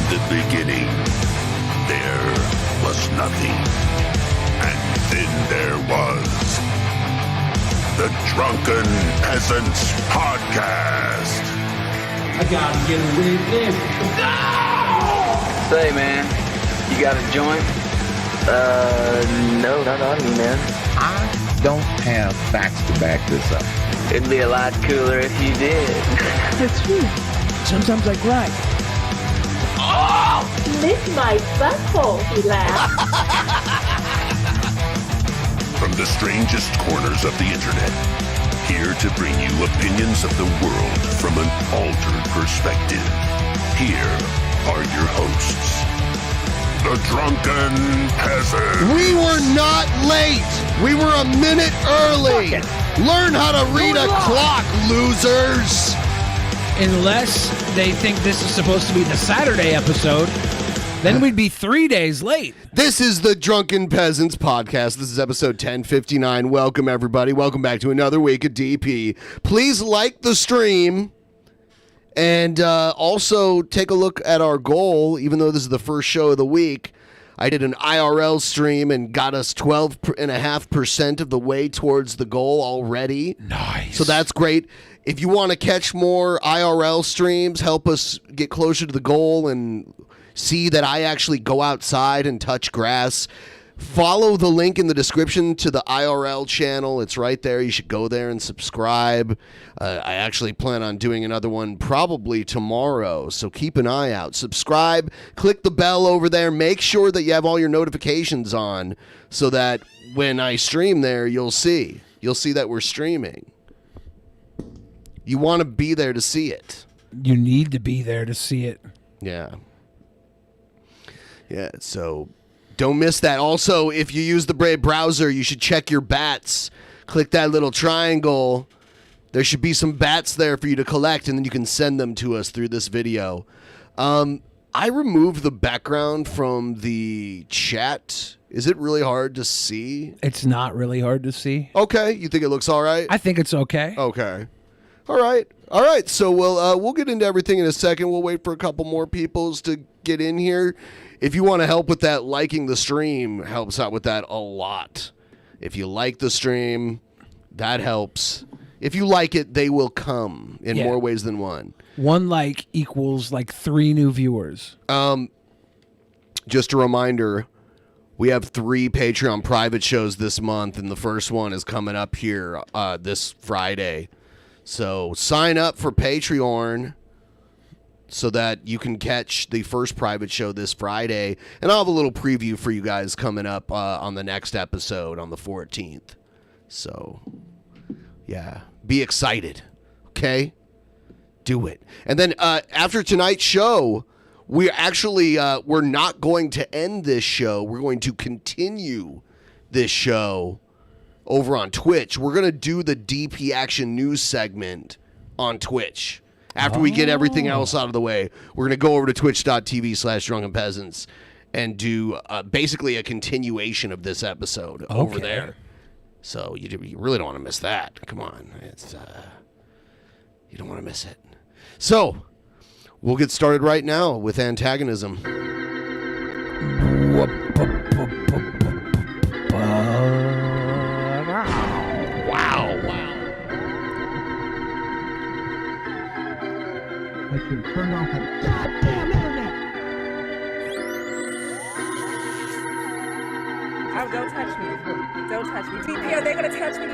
the beginning, there was nothing. And then there was the Drunken Peasants Podcast. I gotta get away with this. No! Say, man, you got a joint? No, not on me, man. I don't have facts to back this up. It'd be a lot cooler if you did. That's true. Sometimes I cry. Oh! Lick my butthole, he laughed. From the strangest corners of the internet, here to bring you opinions of the world from an altered perspective. Here are your hosts, the Drunken Peasants. We were not late. We were a minute early. Learn how to read a clock, losers. Unless they think this is supposed to be the Saturday episode, then we'd be 3 days late. This is the Drunken Peasants Podcast. This is episode 1059. Welcome, everybody. Welcome back to another week of DP. Please like the stream. And also take a look at our goal. Even though this is the first show of the week, I did an IRL stream and got us 12.5% of the way towards the goal already. Nice. So that's great. If you want to catch more IRL streams, help us get closer to the goal and see that I actually go outside and touch grass, follow the link in the description to the IRL channel. It's right there. You should go there and subscribe. I actually plan on doing another one probably tomorrow, so keep an eye out. Subscribe, click the bell over there. Make sure that you have all your notifications on so that when I stream there, you'll see that we're streaming. You want to be there to see it. You need to be there to see it. Yeah. Yeah, so don't miss that. Also, if you use the Brave browser, you should check your bats. Click that little triangle. There should be some bats there for you to collect, and then you can send them to us through this video. I removed the background from the chat. Is it really hard to see? It's not really hard to see. Okay, you think it looks all right? I think it's okay. Okay. All right. So we'll get into everything in a second. We'll wait for a couple more peoples to get in here. If you want to help with that, liking the stream helps out with that a lot. If you like the stream, that helps. If you like it, they will come in more ways than one. One like equals like 3 new viewers. Just a reminder, we have 3 Patreon private shows this month, and the first one is coming up here this Friday. So sign up for Patreon so that you can catch the first private show this Friday. And I'll have a little preview for you guys coming up on the next episode on the 14th. So, yeah, be excited, okay? Do it. And then after tonight's show, we're not going to end this show. We're going to continue this show over on Twitch. We're going to do the DP Action News segment on Twitch. After we get everything else out of the way, we're going to go over to twitch.tv/drunkenpeasants and do basically a continuation of this episode over there. So you really don't want to miss that. Come on. You don't want to miss it. So we'll get started right now with antagonism. I should turn off the goddamn internet. Oh, don't touch me. Don't touch me. DP, are they going to touch me?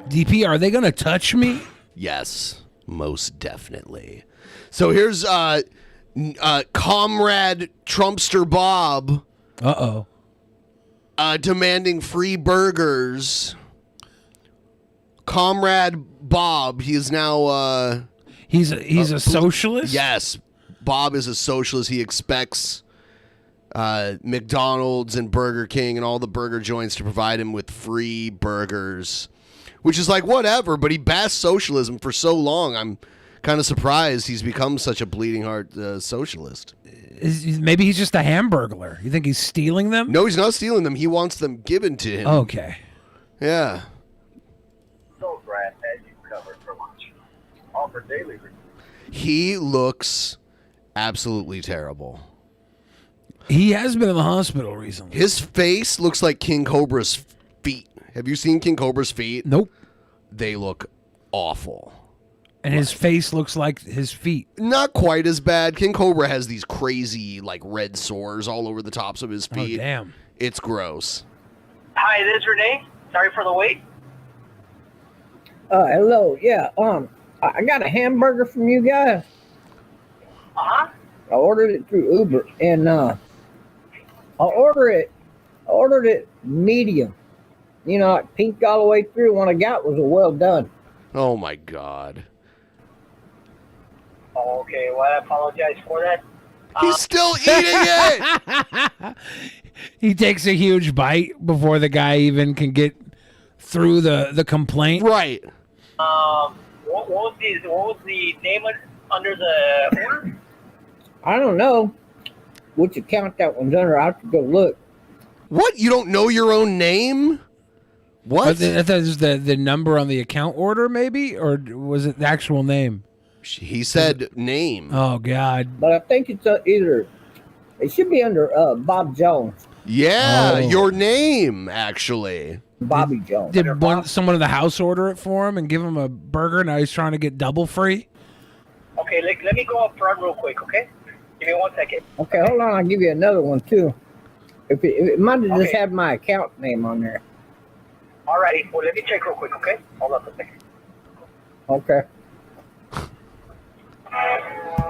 DP, are they going to touch me? Yes, most definitely. So here's Comrade Trumpster Bob. Uh-oh. Demanding free burgers. Comrade Bob, he is now he's a socialist? Yes. Bob is a socialist. He expects McDonald's and Burger King and all the burger joints to provide him with free burgers, which is like whatever, but he bashed socialism for so long. I'm kind of surprised he's become such a bleeding heart socialist. Maybe he's just a hamburglar. You think he's stealing them? No, he's not stealing them. He wants them given to him. Okay. Yeah. So Brad has you covered for lunch. Offer daily. He looks absolutely terrible. He has been in the hospital recently. His face looks like King Cobra's feet. Have you seen King Cobra's feet? Nope. They look awful. And his face looks like his feet. Not quite as bad. King Cobra has these crazy, like, red sores all over the tops of his feet. Oh, damn. It's gross. Hi, this is Renee. Sorry for the wait. Hello. Yeah. I got a hamburger from you guys. Uh-huh. I ordered it through Uber, and I ordered it medium. You know, like pink all the way through. One I got was a well done. Oh, my God. Okay, well, I apologize for that. He's still eating it! He takes a huge bite before the guy even can get through the complaint. Right. What was the name under the order? I don't know which account that one's under. I have to go look. What? You don't know your own name? What? I thought it was the number on the account order, maybe? Or was it the actual name? He said name. Oh, God. But I think it's either... It should be under Bob Jones. Yeah, your name, actually. Bobby Jones. Did someone in the house order it for him and give him a burger? Now he's trying to get double free? Okay, let me go up front real quick, okay? Give me 1 second. Okay, hold on. I'll give you another one, too. If it might have just had my account name on there. Alrighty, well, let me check real quick, okay? Hold on for a second. Okay.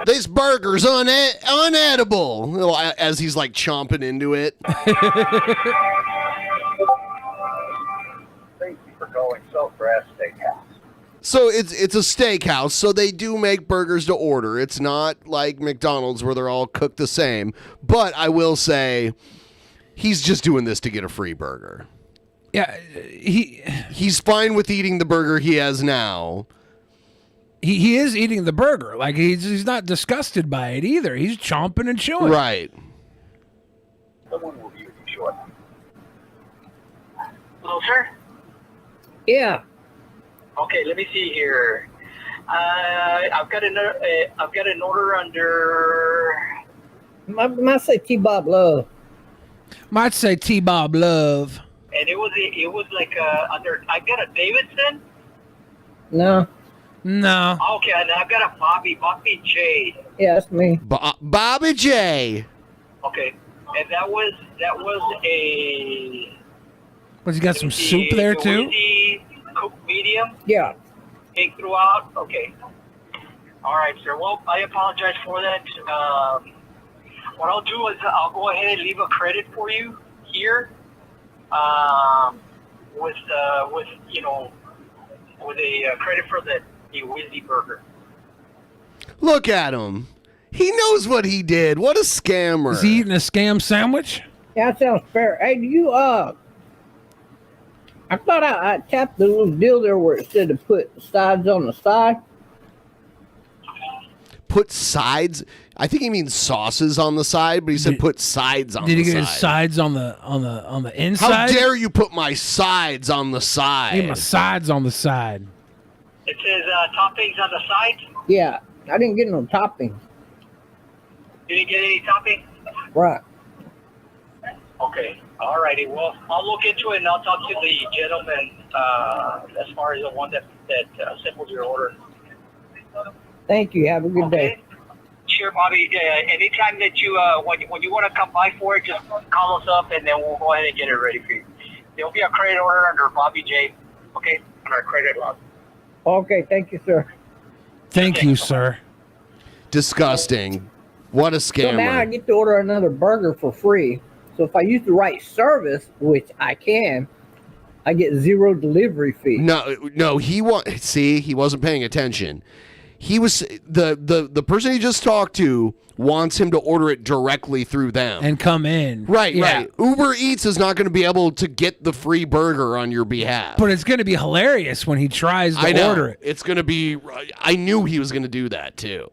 This burger's unedible. As he's like chomping into it. Thank you for going Southgrass Steakhouse. So it's a steakhouse, so they do make burgers to order. It's not like McDonald's where they're all cooked the same. But I will say, he's just doing this to get a free burger. Yeah, he's fine with eating the burger he has now. He is eating the burger. Like, he's not disgusted by it either. He's chomping and chewing. Right. Someone will be with you shortly. Hello, sir? Yeah. Okay, let me see here. I've got an order under... Might say T-Bob Love. Might say T-Bob Love. And it was like under... I've got a Davidson? No. No. Okay, and I've got a Bobby J. Yeah, that's me. Bobby J. Okay, and that was a... Was he got some soup there, too? Cooked medium? Yeah. Take throughout? Okay. All right, sir. Well, I apologize for that. What I'll do is I'll go ahead and leave a credit for you here with a credit for the Wizzy burger. Look at him. He knows what he did. What a scammer. Is he eating a scam sandwich? Yeah, that sounds fair. Hey, do you, I thought I tapped the little deal there where it said to put sides on the side. Put sides? I think he means sauces on the side, but he said put sides on the side. Did he get his sides on the inside? How dare you put my sides on the side? Get my sides on the side. It says toppings on the side. Yeah, I didn't get no toppings. You didn't get any toppings? Right. Okay. All righty. Well, I'll look into it and I'll talk to the gentleman as far as the one that assembled your order. Thank you. Have a good day. Sure, Bobby. Anytime that you when you want to come by for it, just call us up and then we'll go ahead and get it ready for you. There'll be a credit order under Bobby J. Okay, on our credit log. Okay, thank you, sir. Thank you, sir. Disgusting. What a scammer. So now I get to order another burger for free. So if I use the right service, which I can, I get 0 delivery fee. No, he wasn't paying attention. He was the person he just talked to wants him to order it directly through them and come in. Right. Yeah. Uber Eats is not going to be able to get the free burger on your behalf. But it's going to be hilarious when he tries to order it. It's going to be. I knew he was going to do that too.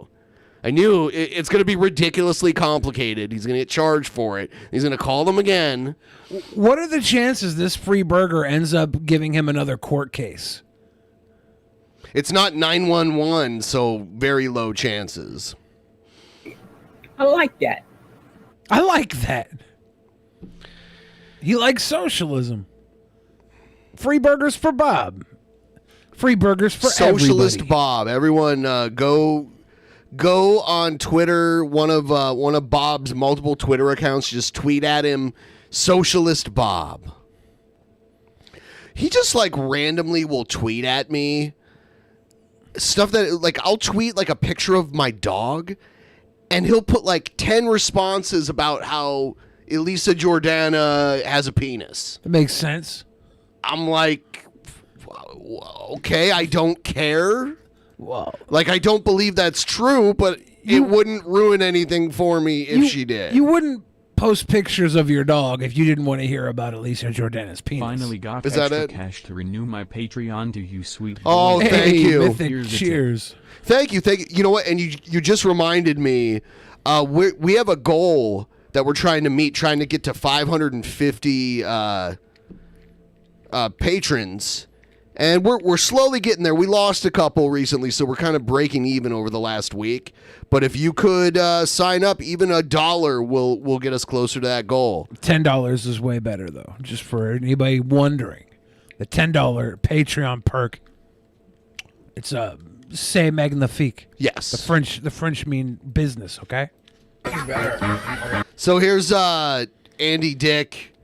I knew it's going to be ridiculously complicated. He's going to get charged for it. He's going to call them again. What are the chances this free burger ends up giving him another court case? It's not 911, so very low chances. I like that. I like that. He likes socialism. Free burgers for Bob. Free burgers for Socialist everybody. Bob. Everyone, go on Twitter. One of Bob's multiple Twitter accounts. Just tweet at him, Socialist Bob. He just like randomly will tweet at me stuff that like I'll tweet like a picture of my dog, and he'll put like 10 responses about how Elisa Jordana has a penis. That makes sense. I'm like, okay, I don't care. Wow. Like, I don't believe that's true, but it wouldn't ruin anything for me if she did. You wouldn't post pictures of your dog if you didn't want to hear about Elisa Jordana's penis. Finally got Is that extra it? cash to renew my Patreon to you, sweet boy. Oh, thank you. Mythic, Here's the cheers. Thank you. You know what? And you just reminded me, we have a goal that we're trying to meet, trying to get to 550 patrons. And we're slowly getting there. We lost a couple recently, so we're kind of breaking even over the last week. But if you could sign up, even $1 will get us closer to that goal. $10 is way better, though, just for anybody wondering. The $10 Patreon perk. It's a c'est magnifique. Yes. The French mean business, okay? So here's Andy Dick.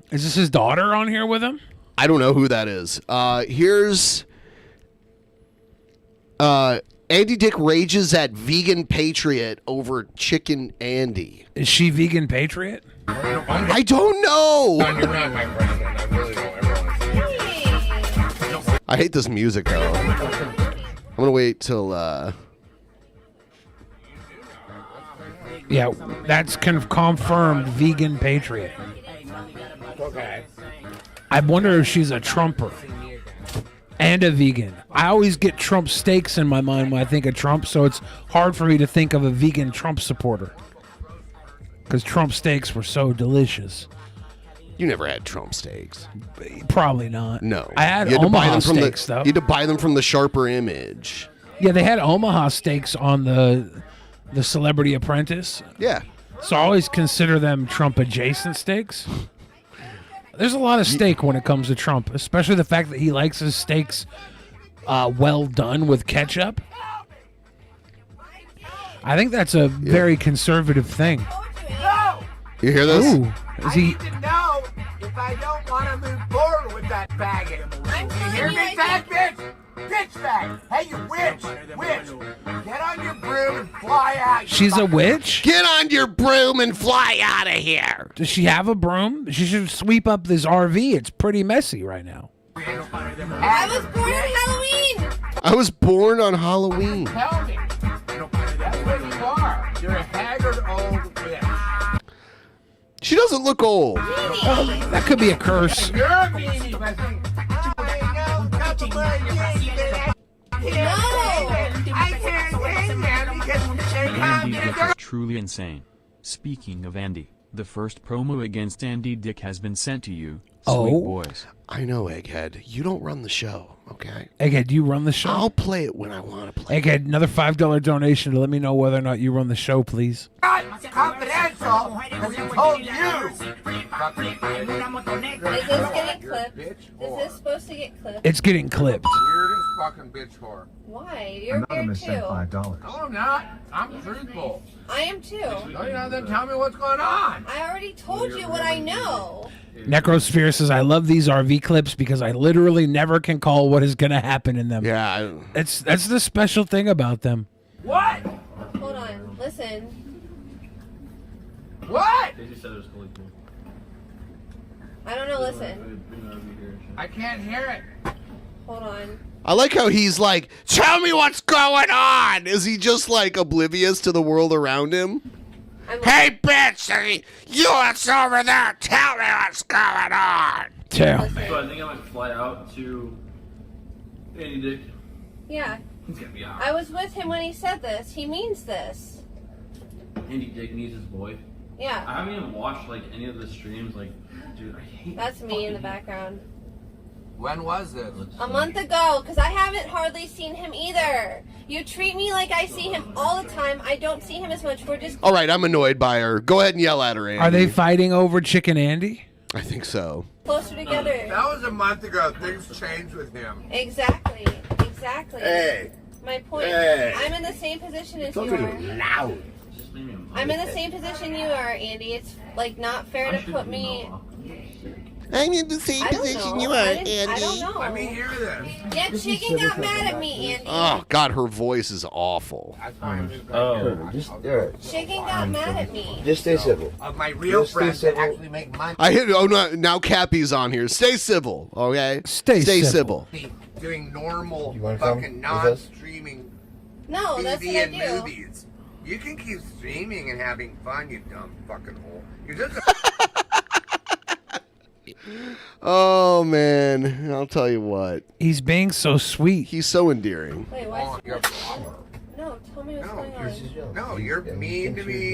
Is this his daughter on here with him? I don't know who that is. Here's Andy Dick rages at Vegan Patriot over Chicken Andy. Is she Vegan Patriot? I don't know. You're not my friend, and I really don't ever want to see you. I hate this music, though. I'm going to wait till... Yeah, that's confirmed Vegan Patriot. Okay. I wonder if she's a Trumper and a vegan. I always get Trump steaks in my mind when I think of Trump, so it's hard for me to think of a vegan Trump supporter. Because Trump steaks were so delicious. You never had Trump steaks. Probably not. No. I had You to buy Omaha them from steaks, though. You had to buy them from the Sharper Image. Yeah, they had Omaha steaks on the Celebrity Apprentice. Yeah. So I always consider them Trump-adjacent steaks. There's a lot of steak when it comes to Trump, especially the fact that he likes his steaks well done with ketchup. I think that's a very conservative thing. You hear this? Ooh, is he? To know if I don't want to move forward with that faggot. You hear me, fag bitch? Bitch fag. Hey, you witch. Get on your broom and fly out. She's a witch? Get on your broom and fly out of here. Does she have a broom? She should sweep up this RV. It's pretty messy right now. I was born on Halloween. I was born on Halloween. Tell me. That's what you are. You're a haggard old bitch. She doesn't look old. That could be a curse. You're a meanie, but Andy Dick is truly insane. Speaking of Andy, the first promo against Andy Dick has been sent to you, sweet boys. I know, Egghead. You don't run the show, okay? Egghead, do you run the show? I'll play it when I want to play. Egghead, another $5 donation to let me know whether or not you run the show, please. Not confidential, because he told you. Is this getting clipped? Is this supposed to get clipped? It's getting clipped. Weirdest fucking bitch whore. Why? You're weird too. No, I'm not. I'm truthful. I am too. No, you know, then tell me what's going on. I already told you what I know. Necrosphere says, I love these RV clips because I literally never can call what is going to happen in them. Yeah. That's the special thing about them. What? Hold on. Listen. What? I don't know. Listen. I can't hear it. Hold on. I like how he's like, tell me what's going on. Is he just like oblivious to the world around him? Hey, bitch, you what's over there? Tell me what's going on. Tell me. So I think I might fly out to Andy Dick. Yeah. I was with him when he said this. He means this. Andy Dick needs his boy. Yeah. I haven't even watched like any of the streams. Like, dude, I hate. That's me in the background. When was this? A month ago, because I haven't hardly seen him either. You treat me like I see him all the time. I don't see him as much. We're just. All right, I'm annoyed by her. Go ahead and yell at her, Andy. Are they fighting over Chicken Andy? I think so. Closer together. That was a month ago. Things changed with him. Exactly. Exactly. Hey. My point. Hey. I'm in the same position as you Talking are. loud. I'm in the same position you are, Andy. It's like not fair to put me. I'm in the same position you are, Andy. I don't know. Let me hear this. Yeah, Chicken got mad at me, Andy. Oh God, her voice is awful. Chicken got mad at me. Just stay civil. My real friends that actually make money. I hit. Oh no! Now Cappy's on here. Stay civil, okay? Stay civil. Doing normal come fucking with us? non-streaming No, that's what TV I and do. movies. You can keep streaming and having fun, you dumb fucking hole. You're just Oh man, I'll tell you what. He's being so sweet. He's so endearing. Wait, why? No, tell me what's going on. No, you're mean to me.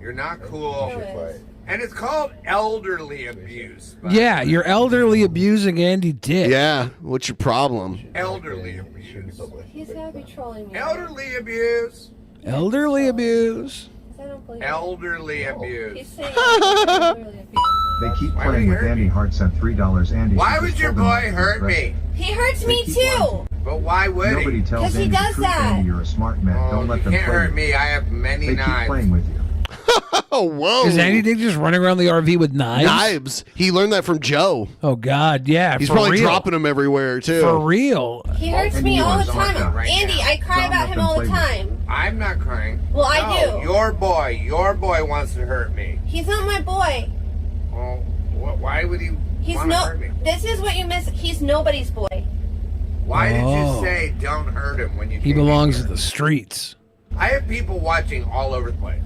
You're not cool. No, it is. And it's called elderly abuse. Yeah, you're elderly abusing Andy Dick. Yeah, what's your problem? Elderly abuse. He's gotta be trolling me. Elderly abuse. Elderly abuse. I don't believe Elderly abuse. He's saying elderly abuse. They keep Why would playing he with hurt Andy me? Hart sent $3. Andy. Why she would just your told him boy not to hurt regret me? it. He hurts me too. But why would Nobody he? tells 'Cause he Andy the does truth, that. Andy, you're a smart man. Don't let You them can't play hurt with me. you. I have many They keep knives. playing with you. Oh whoa! Is Andy Dick just running around the RV with knives? Knives. He learned that from Joe. Oh God, yeah. He's for probably real. dropping them everywhere too. For real. He hurts And me you all are the time. Zarka right Andy, now. I cry Don't about let him them all the play with time. I'm not crying. Well, I No, do. Your boy wants to hurt me. He's not my boy. Oh, why would he He's want to no. hurt me? This is what you miss. He's nobody's boy. Why did Oh. you say don't hurt him when you He came in belongs here? to the streets. I have people watching all over the place.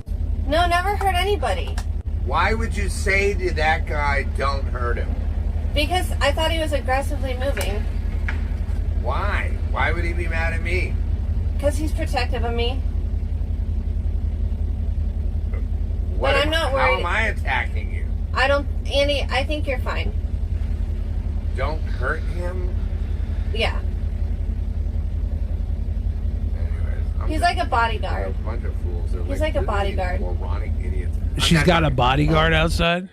No, never hurt anybody. Why would you say to that guy, don't hurt him? Because I thought he was aggressively moving. Why? Why would he be mad at me? Because he's protective of me. What But I'm not How worried. am I attacking you? I don't, Andy. I think you're fine. Don't hurt him? Yeah. Anyways, I'm He's just like a bodyguard. a bunch of fools. They're He's like a "Look at these bodyguard." moronic idiots. She's got a bodyguard outside.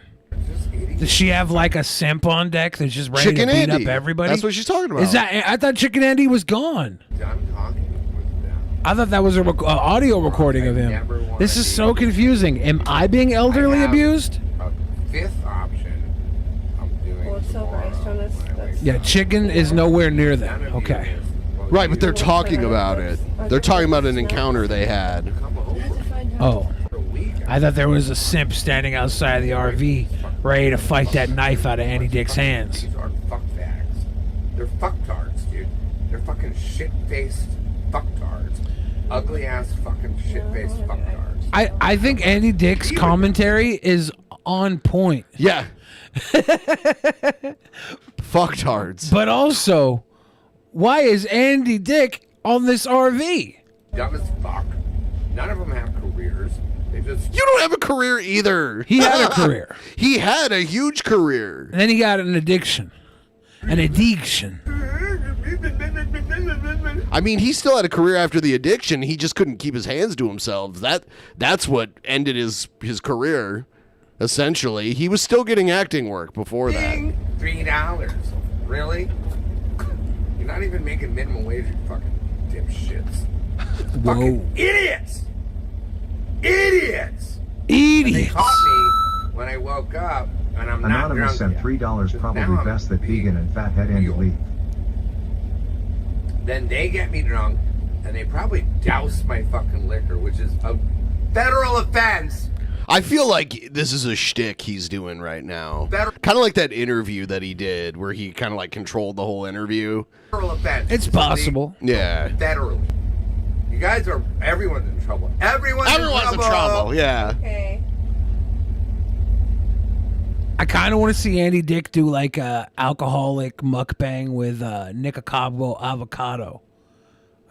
Just idiots. Does she have like a simp on deck that's just ready Chicken to beat Andy. up everybody? That's what she's talking about. Is that? I thought Chicken Andy was gone. I'm talking with them. I thought that was a audio recording of him. never wanna This is be- so confusing. Am I being elderly I have abused? A fifth option. I'm doing Well, it's so tomorrow bright, Jonas. when I wake Yeah, up. Chicken is nowhere near None them. of you Okay. is- well, Right, but you they're talking about it. They're talking about an encounter they had. come over Oh, for a week. I thought there was a simp standing outside the RV, ready to fight that knife out of Andy Dick's hands. These are fuckbags. They're fucktards, dude. They're fucking shit-faced fucktards. Ugly-ass fucking shit-faced fucktards. I think Andy Dick's commentary is on point. Yeah. Fucktards. But also, why is Andy Dick on this RV? Dumb as fuck. None of them have careers. They just... You don't have a career either. He had a career. He had a huge career. And then he got an addiction. An addiction. I mean, he still had a career after the addiction. He just couldn't keep his hands to himself. That's what ended his career. Essentially, he was still getting acting work before that. Ding! $3. Really? You're not even making minimum wage, you fucking dipshits. Whoa. Fucking idiots! Idiots! And they Idiots. caught me when I woke up, and I'm not Anonymous drunk sent yet. $3. Probably Now I'm best that vegan and fathead Andy real. leave. Then they get me drunk, and they probably douse my fucking liquor, which is a federal offense. I feel like this is a shtick he's doing right now. Kind of like that interview that he did where he kind of like controlled the whole interview. Federal offense. It's possible. Yeah. Federally. You guys are, everyone's in trouble. Everyone's in trouble. Yeah. Okay. I kind of want to see Andy Dick do like a alcoholic mukbang with Nick Cabo avocado.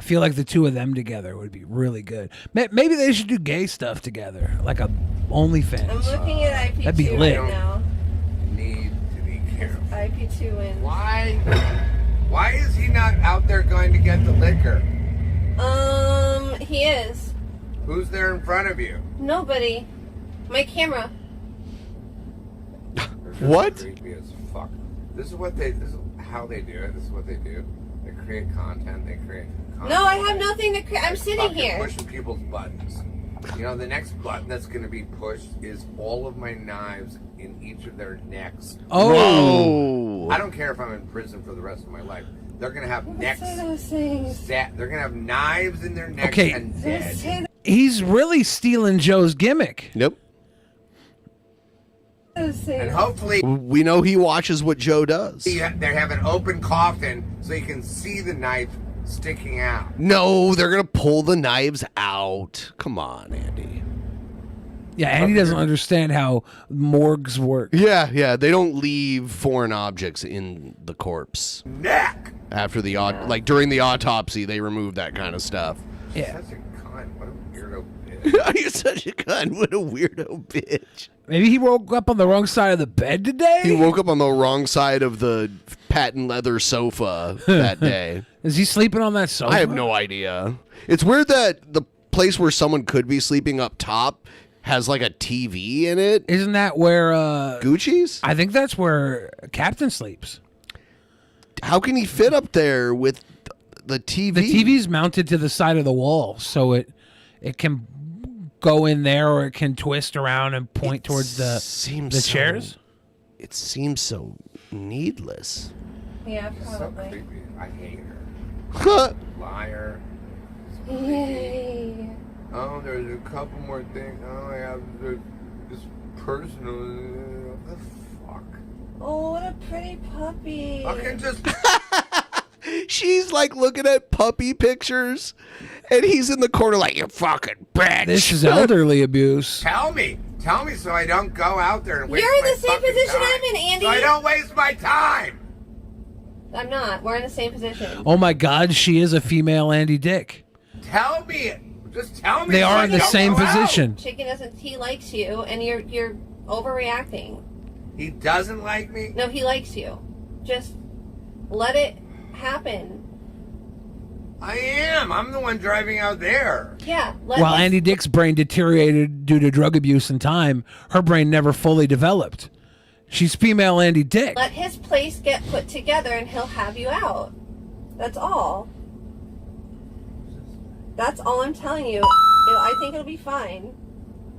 I feel like the two of them together would be really good. Maybe they should do gay stuff together, like a OnlyFans. I'm looking at IP2 That'd be lit. right now. Need to be careful. IP2 wins. Why is he not out there going to get the liquor? He is. Who's there in front of you? Nobody. My camera. What? Creepy as fuck. This is how they do it. This is what they do. They create content. They create content. No, I have nothing to create. I'm sitting Fucking here. pushing people's buttons. You know, the next button that's going to be pushed is all of my knives in each of their necks. Oh. I don't care if I'm in prison for the rest of my life. They're going to have necks. Those things. They're going to have knives in their necks Okay. and dead. He's really stealing Joe's gimmick. Nope. And hopefully We know he watches what Joe does. they have an open coffin so you can see the knife sticking out. No, they're gonna pull the knives out. Come on, Andy. Yeah, Andy doesn't understand how morgues work. Yeah, they don't leave foreign objects in the corpse. Neck. After the like during the autopsy, they remove that kind of stuff. Yeah. Such a cunt. What a weirdo bitch. You're such a cunt. What a weirdo bitch. Maybe he woke up on the wrong side of the bed today? He woke up on the wrong side of the patent leather sofa that day. Is he sleeping on that sofa? I have no idea. It's weird that the place where someone could be sleeping up top has like a TV in it. Isn't that where Gucci's? I think that's where Captain sleeps. How can he fit up there with the TV? The TV's mounted to the side of the wall, so it can go in there or it can twist around and point towards the chairs. It seems so needless. Yeah, So probably. creepy. I hate her. Liar. Yay. Oh, there's a couple more things. Oh, I have this personal. What the fuck? Oh, what a pretty puppy. Fucking just. She's like looking at puppy pictures, and he's in the corner like, you fucking bitch. This is elderly abuse. Tell me so I don't go out there and waste You're in my the same fucking position time. I'm in, Andy. So I don't waste my time. I'm not. We're in the same position. Oh my God, she is a female Andy Dick. Tell me. Just tell me. They so are I in the don't same go out. position. Chicken doesn't. He likes you, and you're overreacting. He doesn't like me. No, he likes you. Just let it happen. I am. I'm the one driving out there. Yeah. While Andy Dick's brain deteriorated due to drug abuse and time, her brain never fully developed. She's female Andy Dick. Let his place get put together, and he'll have you out. That's all. That's all I'm telling you. I think it'll be fine.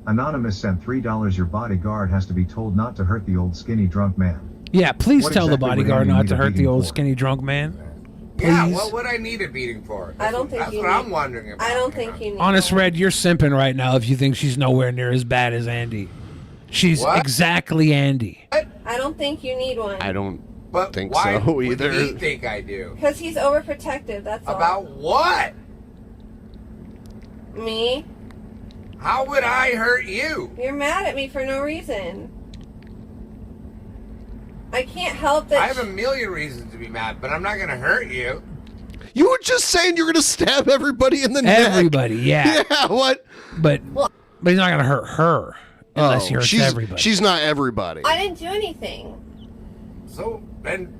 Anonymous sent $3. Your bodyguard has to be told not to hurt the old skinny drunk man. Yeah, please What tell the exactly would bodyguard Andy not need to a hurt the beating old for? skinny drunk man. Yeah, Please. what would I need a beating for? I don't think That's you what need- I'm wondering about. I don't think you need. Honest Red, you're simping right now if you think she's nowhere near as bad as Andy. She's What? exactly Andy. I don't think you need one. I don't But think why so would either. he think I do? Because he's overprotective. That's all. About what? Me? How would I hurt you? You're mad at me for no reason. I can't help that. I have a million reasons to be mad, but I'm not going to hurt you. You were just saying you're going to stab everybody in the neck. Everybody, yeah. Yeah, what? But he's not gonna hurt her unless he hurts she's, everybody. She's not everybody. I didn't do anything. So then,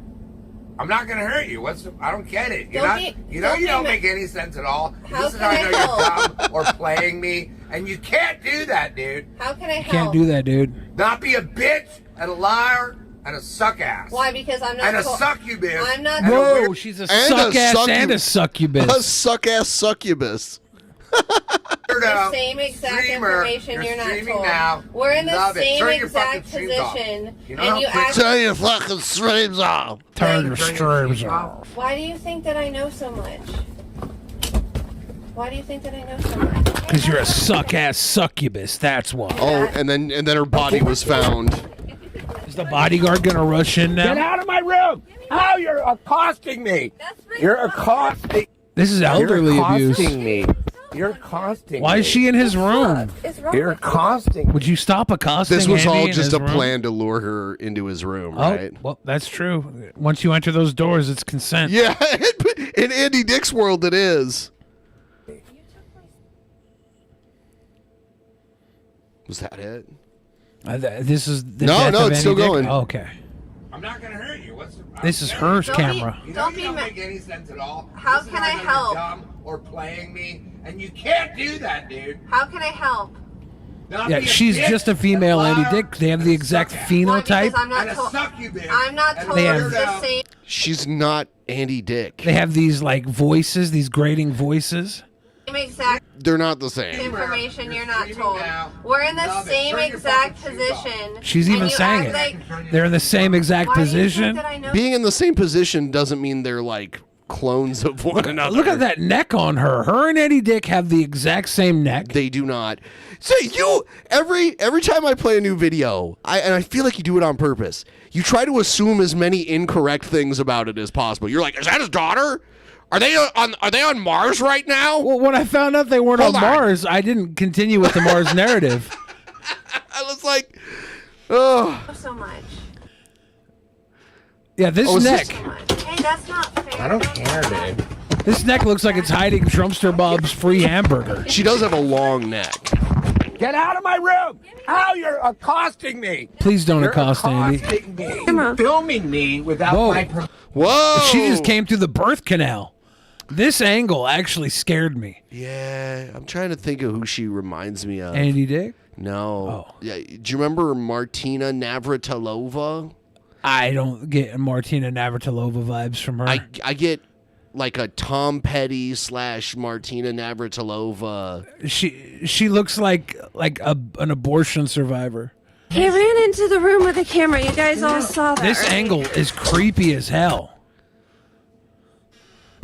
I'm not going to hurt you. I don't get it. Don't You don't be make any sense at all. How This is can how I I know help? you're dumb or playing me, and you can't do that, dude. How can I help? Can't do that, dude. Not be a bitch and a liar and a suck ass. Why? Because I'm not. And a succubus. I'm not. And a Whoa, weird- she's a And suck ass succub- and a succubus. A suck ass succubus. The same exact streamer. information you're not streaming told. now. We're in the Love it. same Turn your exact fucking streams off. position, You know and how you quick- act. Turn your fucking streams off. Turn your Turn streams streams off. Why do you think that I know so much? Why do you think that I know so much? Because you're a suck ass succubus. That's why. Oh, and then her body was found. Is the bodyguard gonna rush in now? Get out of my room! Oh, you're accosting me! You're accosting. This is elderly You're abuse. accosting me. You're accosting. Why is she in his room? You're accosting. Would you stop accosting? This was Andy all in just his a room? plan to lure her into his room, Oh, right? well, that's true. Once you enter those doors, it's consent. Yeah, In Andy Dick's world, it is. Was that it? This is the No, death no, of it's Andy still Dick? going. Oh, okay. I'm not gonna hurt you. What's the, This is her camera. You know, you don't make any sense at all. How This is can I either help? Dumb or playing me, and you can't do that, dude. How can I help? Not Yeah, be a she's bitch just a female and Andy liar Dick. They have the exact Why? phenotype. Because I'm not and a told. suck you, bitch. I'm not And told They it's have- the same. She's not Andy Dick. They have these like voices, these grating voices. Exact They're not the same. information you're not told. We're in the same exact position. She's and even you saying act it. like- They're in the same exact Why do you think position. that I know? Being in the same position doesn't mean they're like clones of one another. Look at that neck on her. Her and Eddie Dick have the exact same neck. They do not. So you every time I play a new video, I feel like you do it on purpose. You try to assume as many incorrect things about it as possible. You're like, is that his daughter? Are they on Mars right now? Well, when I found out they weren't Hold on on. Mars, I didn't continue with the Mars narrative. I was like, oh. So much. Yeah, this Oh, is neck. Hey, that's not fair. I don't care, dude. This neck looks like it's hiding Trumpster Bob's free hamburger. She does have a long neck. Get out of my room! How you're accosting me? Please don't You're accost Andy. accosting me. Filming me without Whoa. my permission. Whoa! She just came through the birth canal. This angle actually scared me. Yeah, I'm trying to think of who she reminds me of. Andy Dick? No. Oh. Yeah. Do you remember Martina Navratilova? I don't get Martina Navratilova vibes from her. I get like a Tom Petty / Martina Navratilova. She looks like an abortion survivor. He ran into the room with a camera. You guys all saw that. This right? angle is creepy as hell.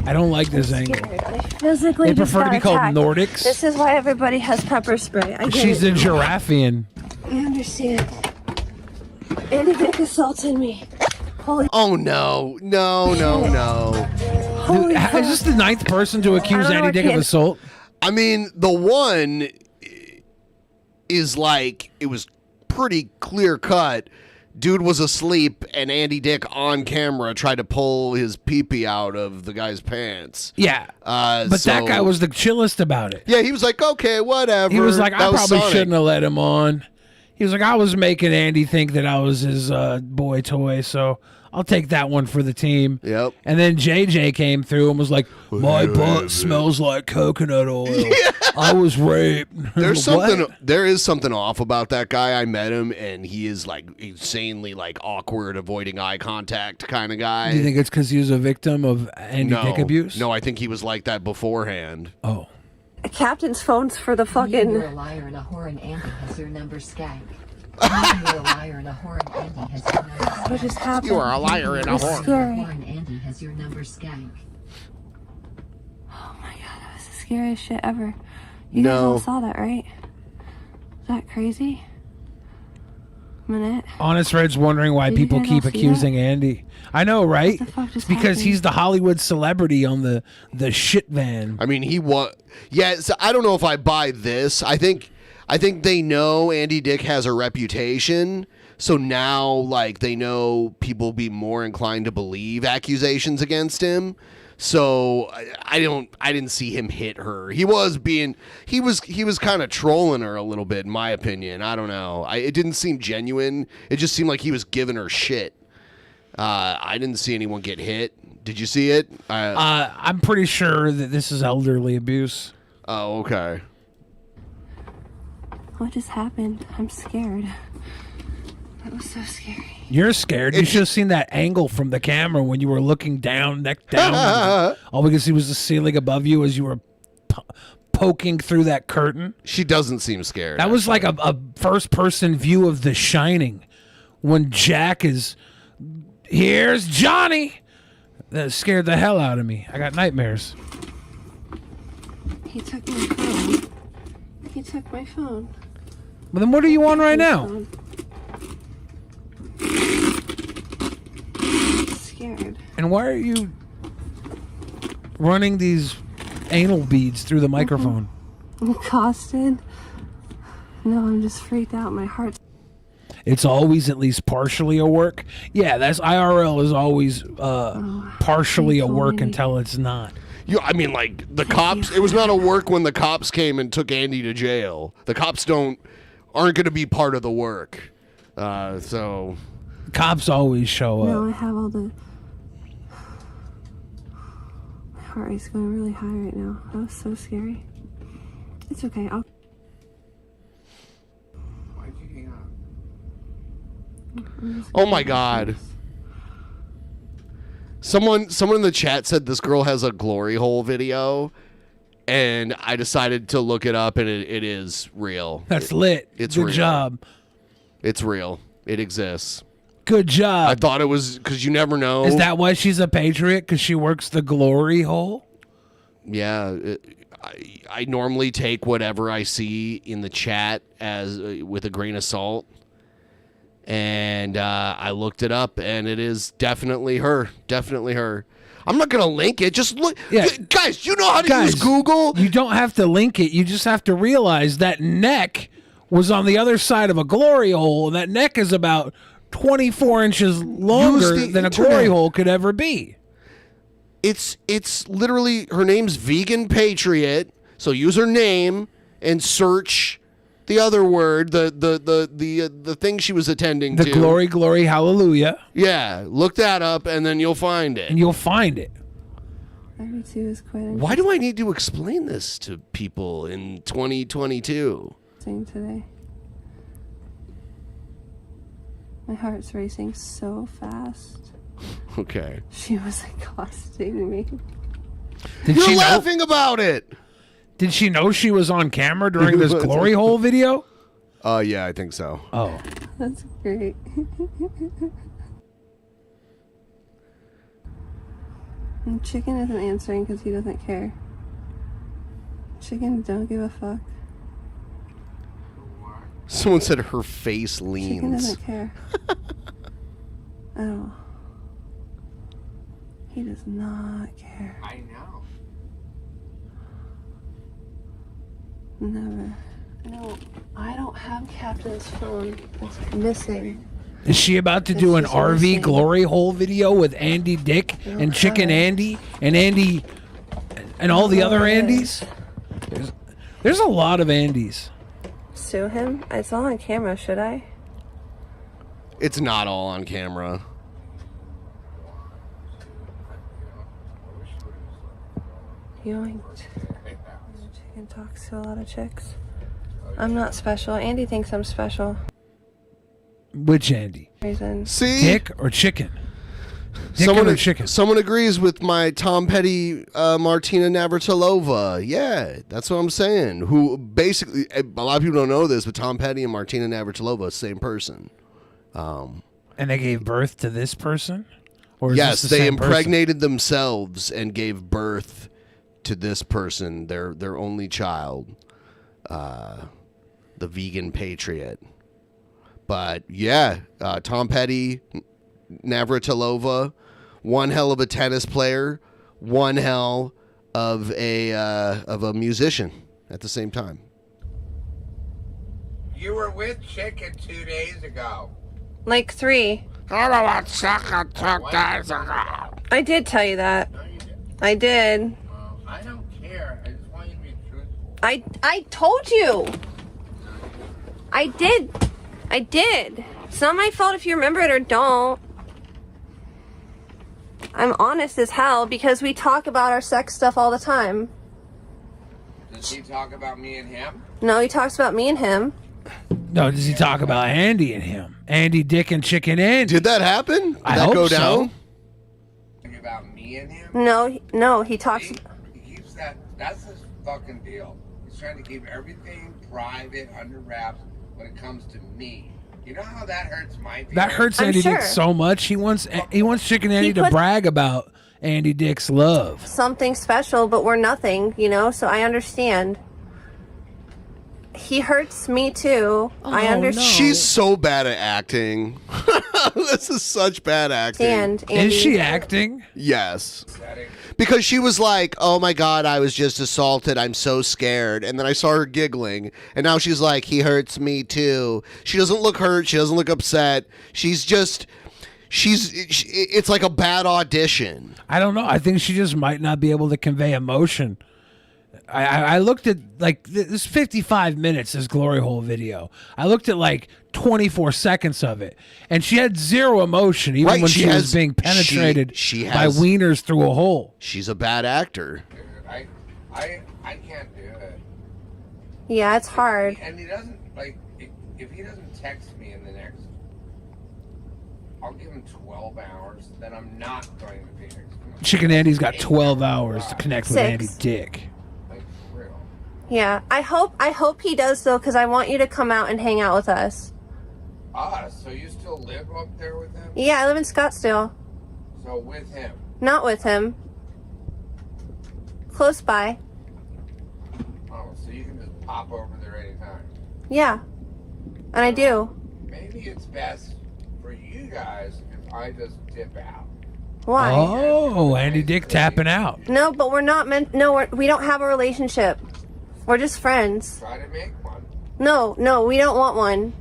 I don't like this angle. I physically They prefer to be just called got attacked. Nordics. This is why everybody has pepper spray. I get She's it. a Giraffian. I understand. Andy Dick assaulted me. Holy. Oh no! No! Holy Is this the 9th person to accuse I don't know Andy Dick what of assault? I mean, the one is like it was pretty clear cut. Dude was asleep, and Andy Dick on camera tried to pull his pee-pee out of the guy's pants. Yeah. But so- that guy was the chillest about it. Yeah, he was like, okay, whatever. He was like, That I probably Sonic. shouldn't have let him on. He was like, I was making Andy think that I was his boy toy, so I'll take that one for the team. Yep. And then JJ came through and was like, my butt smells like coconut oil. I was raped. There's What? something. There is something off about that guy. I met him, and he is like insanely like awkward, avoiding eye contact kind of guy. Do you think it's because he was a victim of Andy Dick abuse? No, I think he was like that beforehand. Oh. Captain's phones for the fucking. You're a liar and a whore, and Andy has your number skank. You're a liar and a whore, and Andy has your number skank. What just happened? You are a liar and a It's whore. scary. And Andy has your number skank. Oh my god, that was the scariest shit ever. You guys No. all saw that, right? Is that crazy? Minute. Honest Red's wondering why Did you people guys keep all see accusing Andy. I know, right? What the fuck It's just because happened? he's the Hollywood celebrity on the shit van. I mean, he was. Yeah, so I don't know if I buy this. I think they know Andy Dick has a reputation, so now like they know people will be more inclined to believe accusations against him. So I didn't see him hit her. He was kind of trolling her a little bit, in my opinion. I don't know. It didn't seem genuine. It just seemed like he was giving her shit. I didn't see anyone get hit. Did you see it? I'm pretty sure that this is elderly abuse. Oh, okay. What just happened? I'm scared. That was so scary. You're scared. You should have seen that angle from the camera when you were looking down, neck down. All we could see was the ceiling above you as you were poking through that curtain. She doesn't seem scared. That was like a first-person view of The Shining when Jack is, here's Johnny. That scared the hell out of me. I got nightmares. He took my phone. He took my phone. But then what are you on right now? Scared. And why are you running these anal beads through the microphone? I'm accosted. No, I'm just freaked out. My heart's. it's always at least partially a work. Yeah, that's IRL is always partially a work until it's not. I mean, like, the cops, it was not a work when the cops came and took Andy to jail. The cops aren't going to be part of the work. So. Cops always show up. No, I have all the... My heart rate's going really high right now. That was so scary. It's okay, I'll... Why'd you hang up? Oh my God. Someone in the chat said this girl has a glory hole video, and I decided to look it up, and it is real. That's lit. It's Good real. job. It's real. It exists. Good job. I thought it was because you never know. Is that why she's a patriot? Because she works the glory hole? Yeah. I normally take whatever I see in the chat as with a grain of salt. And I looked it up, and it is definitely her. Definitely her. I'm not going to link it. Just look. Yeah. Guys, you know how to use Google? You don't have to link it. You just have to realize that neck was on the other side of a glory hole, and that neck is about 24 inches longer than a glory hole could ever be. It's literally, her name's Vegan Patriot, so use her name and search the other word, the thing she was attending to. The glory, hallelujah. Yeah, look that up, and then you'll find it. And you'll find it. 92 is quite Why do I need to explain this to people in 2022? interesting today. My heart's racing so fast. Okay. She was accosting me. You're laughing about it. Did she know she was on camera during this glory hole video? Yeah, I think so. Oh. That's great. And Chicken isn't answering because he doesn't care. Chicken don't give a fuck. Someone said her face Chicken leans. doesn't care. At all. He does not care. I know. Never. No, I don't have Captain's phone. It's missing. Is she about to do an RV glory hole video with Andy Dick and Chicken Andy and Andy and all the other Andys? There's a lot of Andys. Sue him? It's all on camera, should I? It's not all on camera. Yoinked. Chicken talks to a lot of chicks. I'm not special. Andy thinks I'm special. Which Andy? Reason. See? Dick or Chicken? Dick or Chicken? Someone agrees with my Tom Petty, Martina Navratilova. Yeah, that's what I'm saying. Who basically, a lot of people don't know this, but Tom Petty and Martina Navratilova, same person. And they gave birth to this person? Or is yes, this the they same impregnated themselves and gave birth to this person, their only child, the Vegan Patriot. But yeah, Tom Petty, Navratilova, one hell of a tennis player, one hell of a musician at the same time. You were with Chicken 2 days ago. Like 3. I was Chicken 2 days ago. I did tell you that. I did. I don't care. I just want you to be truthful. I told you. I did. I did. It's not my fault if you remember it or don't. I'm honest as hell because we talk about our sex stuff all the time. Does he talk about me and him? No, he talks about me and him. No, does he talk about Andy and him? Andy, Dick, and Chicken Andy. Did that happen? Did I that hope go so. down? About me and him? No, he talks. He keeps that. That's his fucking deal. He's trying to keep everything private, under wraps when it comes to me. You know how that hurts my feelings? That hurts Andy Dick so much. He wants Chicken Andy to brag about Andy Dick's love. Something special, but we're nothing, you know, so I understand. he hurts me too. I understand. She's so bad at acting. This is such bad acting. And Is she acting? Yes. Because she was like, oh my God, I was just assaulted. I'm so scared. And then I saw her giggling. And now she's like, he hurts me too. She doesn't look hurt. She doesn't look upset. It's like a bad audition. I don't know. I think she just might not be able to convey emotion. I looked at like this 55 minutes, this glory hole video. I looked at like 24 seconds of it, and she had zero emotion, even when she was being penetrated by wieners through a hole. She's a bad actor. Dude, I can't do it. Yeah, it's hard. And he doesn't, like, if he doesn't text me in the next, I'll give him 12 hours, then I'm not going to Phoenix. Chicken Andy's got 12 hours to connect with 6. Andy Dick. Yeah, I hope he does though, because I want you to come out and hang out with us. So you still live up there with him? Yeah, I live in Scottsdale. So with him? Not with him. Close by. Oh, so you can just pop over there anytime. Yeah, and I do. Maybe it's best for you guys if I just dip out. Why? Oh, Andy Dick tapping out. No, but we're not meant. No, we don't have a relationship. We're just friends. Try to make one. No, we don't want one.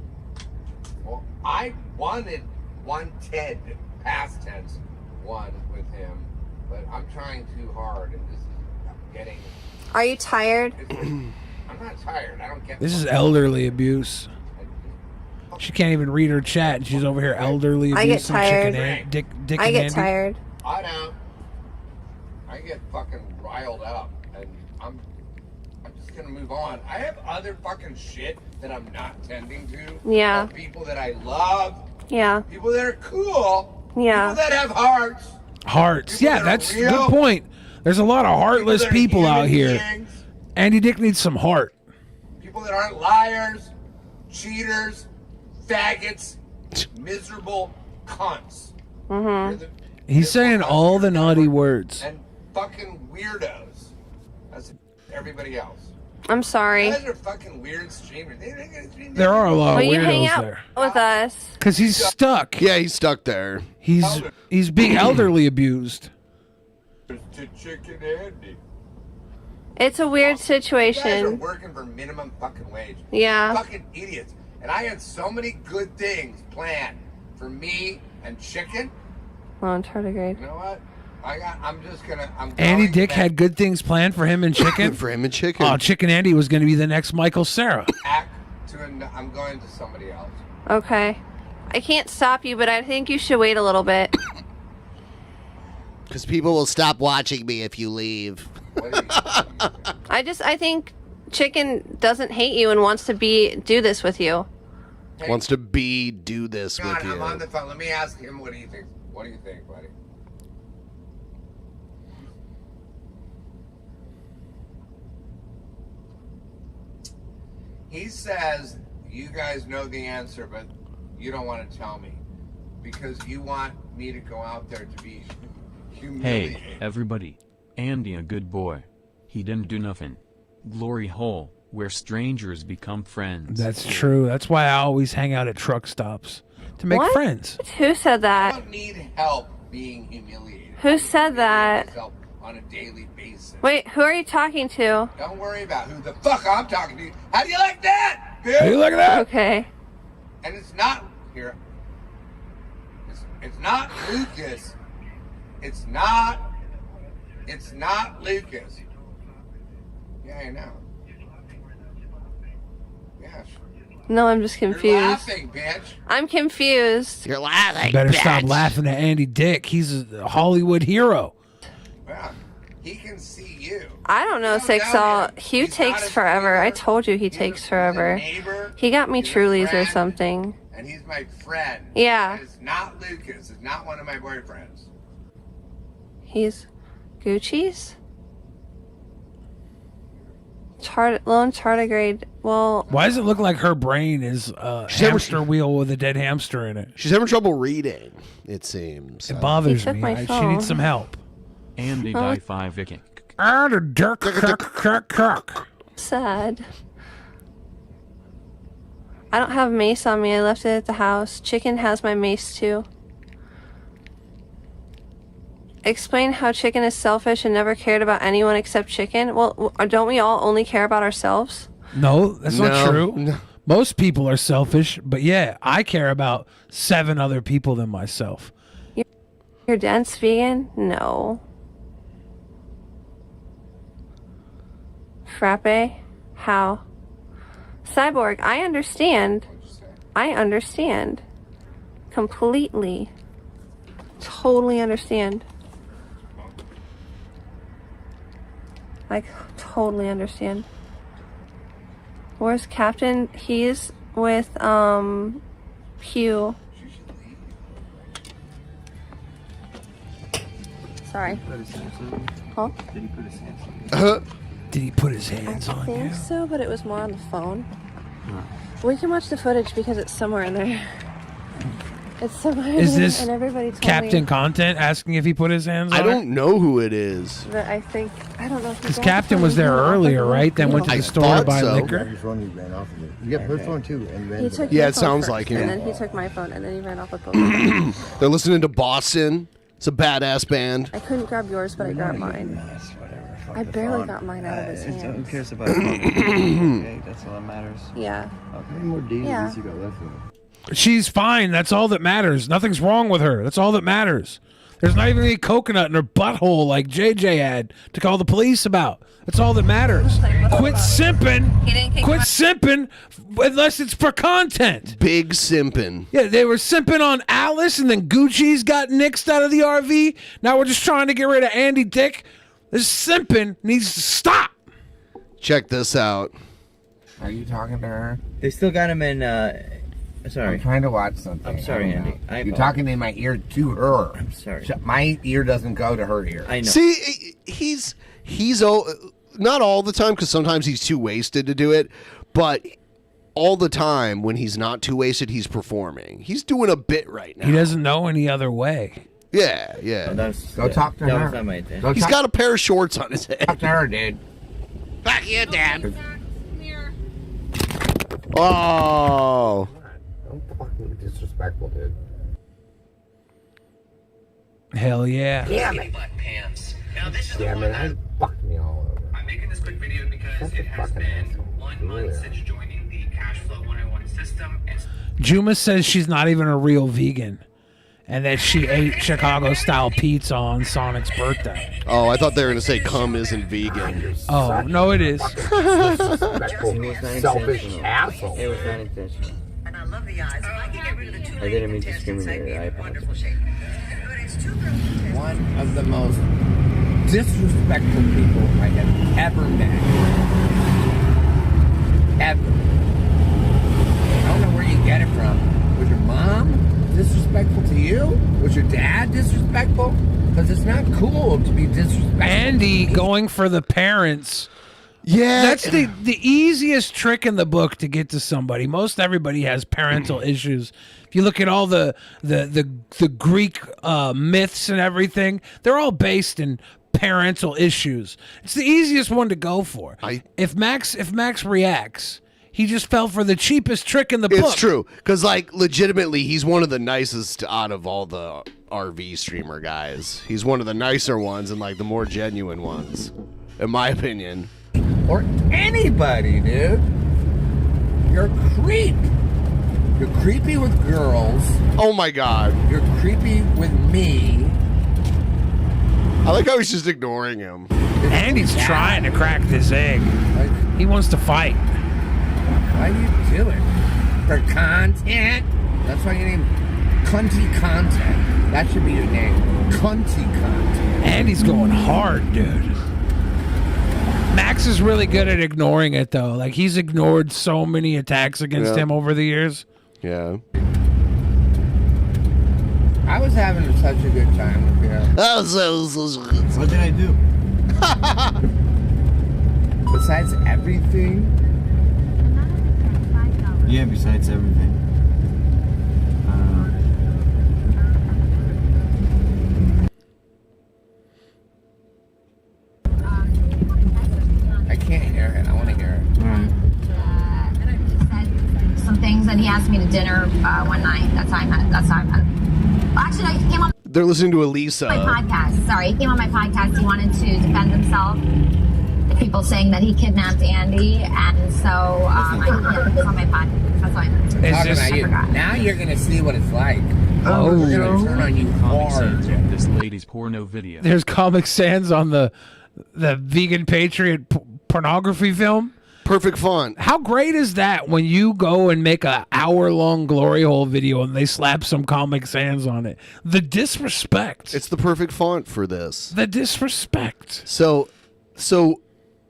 Well, I wanted 110, past tense, one with him, but I'm trying too hard, and this is getting... Are you tired? I'm not tired. I don't get... This is elderly abuse. She can't even read her chat, and she's over here elderly abuse. I get tired. Dick I and get Andy. tired. I don't. I get fucking riled up, and I'm just gonna move on. I have other fucking shit that I'm not tending to. Yeah. Of people that I love. Yeah. People that are cool. Yeah. People that have hearts. Hearts. Yeah, that are that's a real. good point. There's a lot of heartless that are people out human here. beings. Andy Dick needs some heart. People that aren't liars, cheaters, faggots, miserable cunts. Mm-hmm. He's saying all the naughty words. And fucking weirdos. That's everybody else. I'm sorry. You guys are fucking weird streamers. There are a lot Will of you hang weirdos out there. with us? Because he's stuck. Yeah, he's stuck there. He's being elderly abused. To Chicken Andy. It's a weird You guys are situation. working for minimum fucking wage. Yeah. Fucking idiots. And I had so many good things planned for me and Chicken. On tardigrade. You know what? I'm just gonna. Andy Dick had good things planned for him and Chicken. For him and Chicken. Oh, Chicken Andy was going to be the next Michael Cera. I'm going to somebody else. Okay. I can't stop you, but I think you should wait a little bit. Because people will stop watching me if you leave. I think Chicken doesn't hate you and wants to do this with you. Wants to do this God, with you. I'm on the phone. Let me ask him what he thinks. What do you think, buddy? He says you guys know the answer, but you don't want to tell me because you want me to go out there to be humiliated. Hey, everybody. Andy a good boy. He didn't do nothing. Glory hole, where strangers become friends. That's true. That's why I always hang out at truck stops. To make What? friends. Who said I that? don't need help being humiliated. Who said that? Myself on a daily basis. Wait, who are you talking to? Don't worry about who the fuck I'm talking to. How do you like that, dude? How do you like that? Okay. And it's not here. It's not Lucas. It's not Lucas. Yeah, I know. Yeah. No, I'm just confused. You're laughing, bitch. I'm confused. You're laughing. You better stop laughing at Andy Dick. He's a Hollywood hero. Yeah. He can see you. I don't know, Sixall. Hugh takes forever. I told you he takes forever. He got me Trulies or something. And he's my friend. Yeah. And it's not Lucas. It's not one of my boyfriends. He's Gucci's? Lone tardigrade. Well, Why does it look like her brain is a hamster wheel with a dead hamster in it? She's having trouble reading, it seems. It bothers took me. my She phone. needs some help. Andy Huh? die 5 Viking. Ah, the duck. sad. I don't have mace on me. I left it at the house. Chicken has my mace too. Explain how Chicken is selfish and never cared about anyone except Chicken. Well, don't we all only care about ourselves? No, that's not No. true. No. Most people are selfish, but yeah, I care about 7 other people than myself. You're dense vegan? No. Frappe? How? Cyborg, I understand. I understand. Completely. Totally understand. Like, totally understand. Where's Captain? He's with, Hugh. Sorry. Huh? Did he put his hands on you? Did he put his hands on I think you? so, but it was more on the phone. We can watch the footage because it's somewhere in there. It's somewhere Is in there, this and everybody told Captain me Content asking if he put his hands on I don't know who it is. that I think, I don't know if Because Captain was there earlier, right? Then went to the store to buy liquor. Your phone, you ran off of it. You got her phone too, and you ran. He took Yeah, my it phone sounds first, like him. And then he took my phone, and then he ran off with both. They're listening to Boston. It's a badass band. I couldn't grab yours, but I grabbed mine. I barely got mine out of his Who hands. cares about it? Okay, that's all that matters. Yeah. How many more days Yeah. you got left of it? She's fine. That's all that matters. Nothing's wrong with her. That's all that matters. There's not even any coconut in her butthole like JJ had to call the police about. That's all that matters. Quit simping. Quit simping unless it's for content. Big simping. Yeah, they were simping on Alice, and then Gucci's got nixed out of the RV. Now we're just trying to get rid of Andy Dick. This simping needs to stop. Check this out. Are you talking to her? They still got him in, sorry. I'm trying to watch something. I'm sorry, I don't know. Andy. You're talking in my ear to her. I'm sorry. My ear doesn't go to her ear. I know. See, he's not all the time, because sometimes he's too wasted to do it, but all the time when he's not too wasted, he's performing. He's doing a bit right now. He doesn't know any other way. Yeah, yeah. Go talk to her. was not my thing. He's got a pair of shorts on his head. Talk to her, dude. Fuck you, Dad. Oh. Don't fucking be disrespectful, dude. Hell yeah. Damn it. Damn it, I fucked me all over. I'm making this quick video because it has been 1 month since joining the Cash Flow 101 system. And Juma says she's not even a real vegan, and that she ate Chicago-style pizza on Sonic's birthday. Oh, I thought they were going to say cum isn't vegan. Oh, no, it is. Selfish asshole. It was not intentional. I didn't mean to discriminate. I apologize. One of the most disrespectful people I have ever met. Ever. I don't know where you get it from. Was your mom disrespectful to you? Was your dad disrespectful? Because it's not cool to be disrespectful. Andy going for the parents. Yeah. That's the easiest trick in the book to get to somebody. Most everybody has parental issues. If you look at all the Greek myths and everything, they're all based in parental issues. It's the easiest one to go for. If Max reacts, he just fell for the cheapest trick in the book. It's true, because like legitimately, he's one of the nicest out of all the RV streamer guys. He's one of the nicer ones and like the more genuine ones, in my opinion. Or anybody, dude. You're a creep. You're creepy with girls. Oh my god. You're creepy with me. I like how he's just ignoring him. Andy's trying to crack this egg. He wants to fight. Why do you do it? For content? That's why your name Cunty Content. That should be your name. Cunty Content. Andy's going hard, dude. Max is really good at ignoring it, though. Like, he's ignored so many attacks against him over the years. Yeah. I was having such a good time with you. What did I do? Besides everything? Yeah, besides everything. I can't hear it. I want to hear it. Some things and he asked me to dinner one night. That's how I met. Well, actually, no, he came on They're listening to Elisa. my podcast. Sorry, he came on my podcast. He wanted to defend himself. People saying that he kidnapped Andy, and so I he was on my podcast. That's how I met him. Talking about you. Now you're gonna see what it's like. We're gonna turn on you hard. This lady's porno video. There's Comic Sans on the vegan patriot pornography film. Perfect font. How great is that when you go and make a hour-long glory hole video and they slap some Comic Sans on it? The disrespect. It's the perfect font for this. The disrespect. So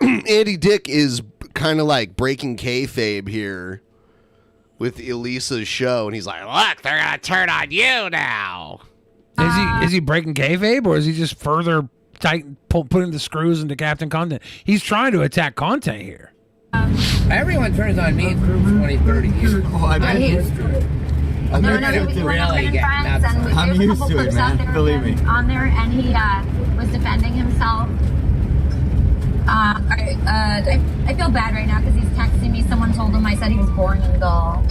Andy Dick is kind of like breaking kayfabe here with Elisa's show, and he's like, "Look, they're gonna turn on you now." Is he breaking kayfabe, or is he just further putting the screws into Captain Content? He's trying to attack content here. Everyone turns on me for 20, 30 years. I'm used to it. No, we were not friends, and there's a couple clips out there Believe me. on there, and he was defending himself. I feel bad right now because he's texting me. Someone told him I said he was boring and dull.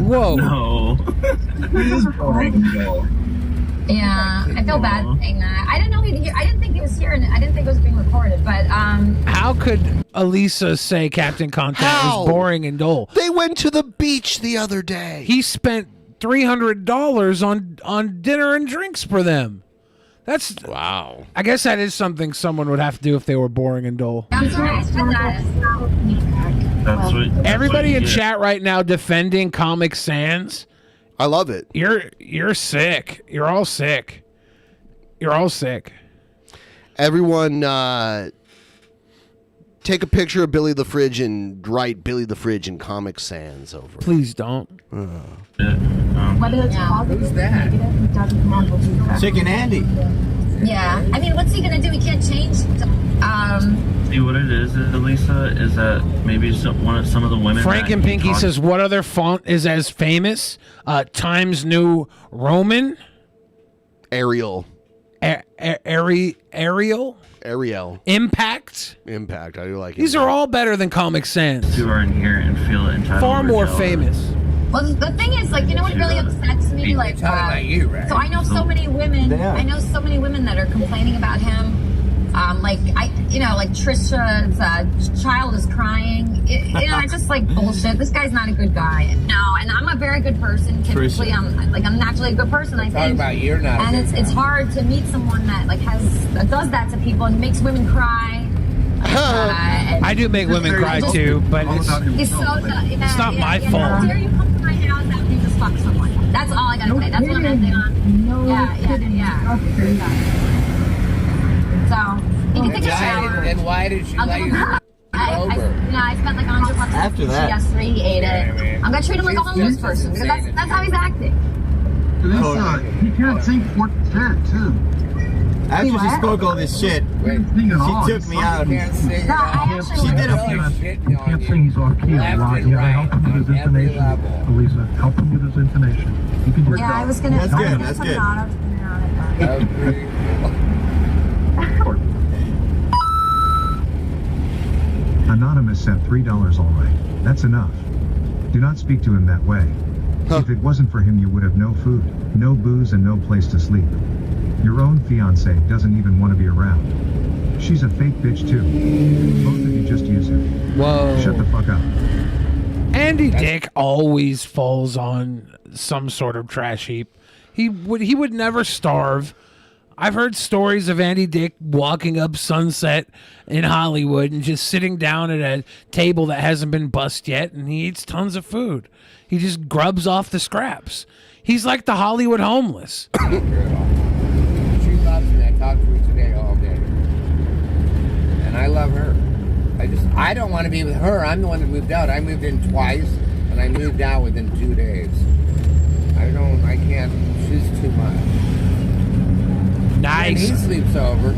Whoa. No. He is boring and dull. Yeah, I feel bad saying that. I didn't know I didn't think he was here, and I didn't think it was being recorded. But how could Elisa say Captain Content was boring and dull? They went to the beach the other day. He spent $300 on dinner and drinks for them. That's wow. I guess that is something someone would have to do if they were boring and dull. I'm sorry, I said that. Everybody in chat right now defending Comic Sans. I love it. You're sick. You're all sick. You're all sick. Everyone, take a picture of Billy the Fridge and write Billy the Fridge in Comic Sans over it. Please don't. Whether it's positive Who's that? it doesn't matter. Chicken Andy. Yeah, I mean, what's he gonna do? He can't change. See what it is, Elisa, is that maybe some of the women. Frank and Pinky says, what other font is as famous? Times New Roman? Arial. Arial? Ariel. Impact? Impact. I do like it. These are all better than Comic Sans. Who are in here and feel entitled. Far more or jealous. famous. Well, the thing is, like, you know what really upsets me? Like, talking about you, right? so I know so many women. I know so many women that are complaining about him. Like Trisha's child is crying. It's just like bullshit. This guy's not a good guy. No, and I'm a very good person. Typically, I'm naturally a good person. I think. Talking about you're not. And it's hard to meet someone that does that to people and makes women cry. I do make women cry too, but it's not my fault. Dare you come to my house after you just fuck someone? That's all I gotta say. That's what I'm ending on. Yeah. So, you can take a shower. Then why did she let you over? I spent like $100 After that. yesterday. He ate it. I'm gonna treat him like a homeless person because that's how he's acting. He can't sing 410 too. After she spoke all this shit, she took me out. No, I actually She did a You can't sing, he's off key a lot. You gotta help him with his intonation. Elisa, help him with his intonation. You can do it. Yeah, I was gonna. That's I was good, gonna that's put good. it on. I was gonna put it on. Anonymous sent $3. All right, that's enough. Do not speak to him that way. If it wasn't for him, you would have no food, no booze, and no place to sleep. Your own fiance doesn't even want to be around. She's a fake bitch too. Both of you just use her. Whoa. Shut the fuck up. Andy Dick always falls on some sort of trash heap. He would never starve. I've heard stories of Andy Dick walking up Sunset in Hollywood and just sitting down at a table that hasn't been bussed yet, and he eats tons of food. He just grubs off the scraps. He's like the Hollywood homeless. She loves me. I talk to her today all day. And I love her. I don't want to be with her. I'm the one that moved out. I moved in twice, and I moved out within 2 days. I can't. She's too much. Nice. And he sleeps over.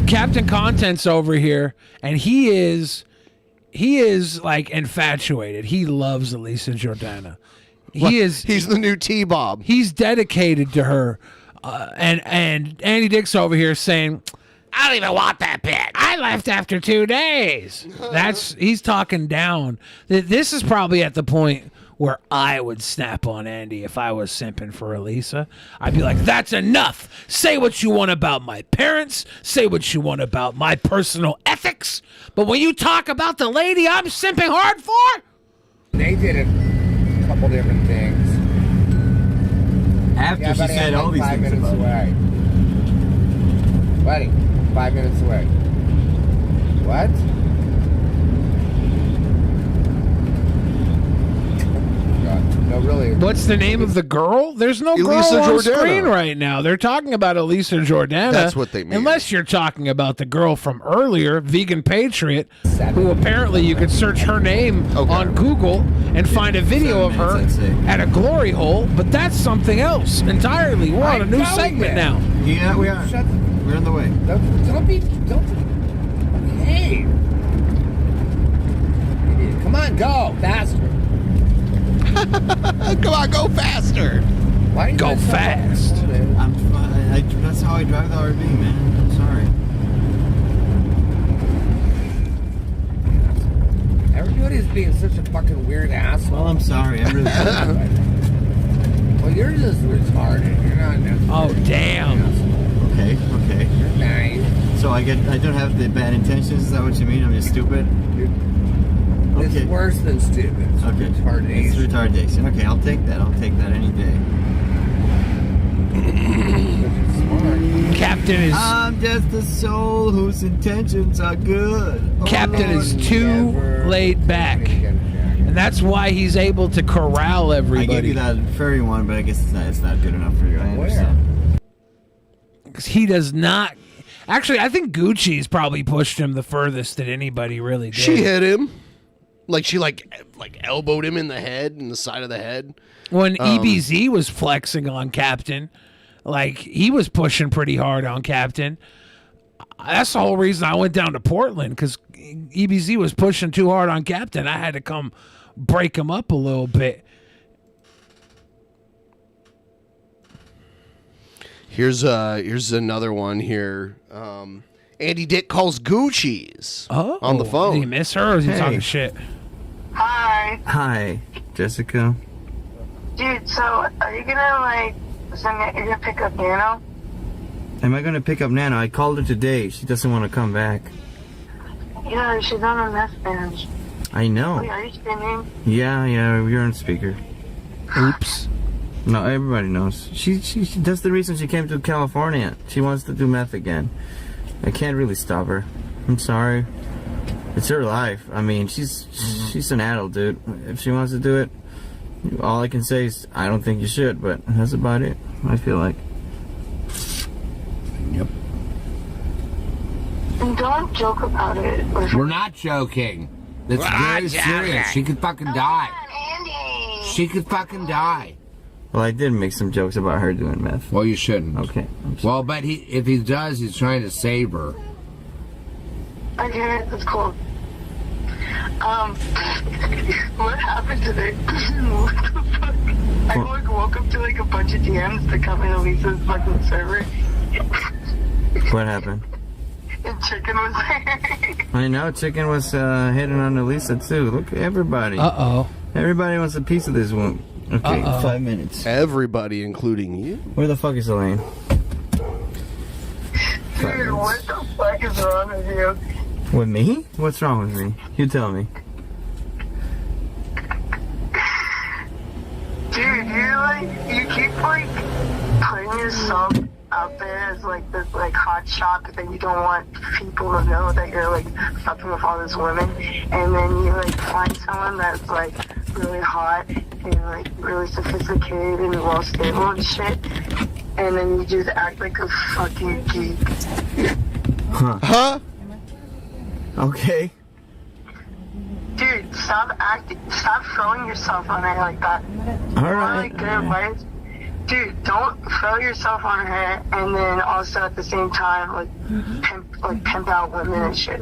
Captain Content's over here, and he is like infatuated. He loves Elisa Jordana. He's the new T-Bob. He's dedicated to her. And Andy Dick's over here saying, I don't even want that bitch. I left after 2 days. He's talking down. This is probably at the point where I would snap on Andy if I was simping for Elisa. I'd be like, that's enough. Say what you want about my parents. Say what you want about my personal ethics. But when you talk about the lady I'm simping hard for... They did a couple different things. After she said all these 5 things minutes about away. Buddy, 5 minutes away. What? No, really. What's the name of the girl? There's no Elisa girl on Jordana. screen right now. They're talking about Elisa Jordana. That's what they mean. Unless you're talking about the girl from earlier, Vegan Patriot, who apparently you could search her name on Google and find a video of her at a glory hole, but that's something else entirely. We're on a new segment now. Yeah, we are. We're on the way. Don't. Hey. Come on, go faster. Come on, go faster. Why are you Go fast. That's how I drive the RV, man. I'm sorry. Everybody's being such a fucking weird asshole. Well, I'm sorry. I'm really sorry. Well, you're just retarded. You're not necessarily. Oh, damn. Okay. You're nice. So I don't have the bad intentions. Is that what you mean? I'm just stupid. It's worse than stupid. It's retardation. It's retardation. Okay, I'll take that. I'll take that any day. Captain is... I'm just a soul whose intentions are good. Captain is too laid back. And that's why he's able to corral everybody. I gave you that furry one, but I guess it's not good enough for you. I understand. Because he does not... Actually, I think Gucci's probably pushed him the furthest that anybody really did. She hit him. Like she like elbowed him in the head, in the side of the head. When EBZ was flexing on Captain, like he was pushing pretty hard on Captain. That's the whole reason I went down to Portland, because EBZ was pushing too hard on Captain. I had to come break him up a little bit. Here's another one here. Andy Dick calls Gucci's on the phone. Did he miss her, or is he talking shit? Hi. Hi, Jessica. Dude, so are you gonna you're gonna pick up Nano? Am I going to pick up Nana? I called her today. She doesn't want to come back. Yeah, she's on a mess bench. I know. Wait, are you streaming? Yeah, you're on speaker. Oops. No, everybody knows. That's the reason she came to California. She wants to do meth again. I can't really stop her. I'm sorry. It's her life. I mean, she's an adult, dude. If she wants to do it, all I can say is I don't think you should, but that's about it. I feel like. Yep. And don't joke about it. We're not joking. It's very serious. She could fucking die. She could fucking die. Well, I did make some jokes about her doing meth. Well, you shouldn't. Okay. Well, but if he does, he's trying to save her. Okay, that's cool. What happened today? What the fuck? I woke up to a bunch of DMs to come in Elisa's fucking server. What happened? And Chicken was there. I know, Chicken was hitting on Elisa too. Look, everybody. Uh-oh. Everybody wants a piece of this one. Okay, 5 minutes. Everybody, including you. Where the fuck is Elaine? Dude, what the fuck is wrong with you? With me? What's wrong with me? You tell me. Dude, you keep putting yourself out there as this hot shot, but then you don't want people to know that you're fucking with all these women, and then you find someone that's really hot and really sophisticated and well stable and shit, and then you just act like a fucking geek. Huh? Okay. Dude, stop throwing yourself on her like that. Alright. Good advice. Dude, don't throw yourself on her and then also at the same time pimp out women and shit.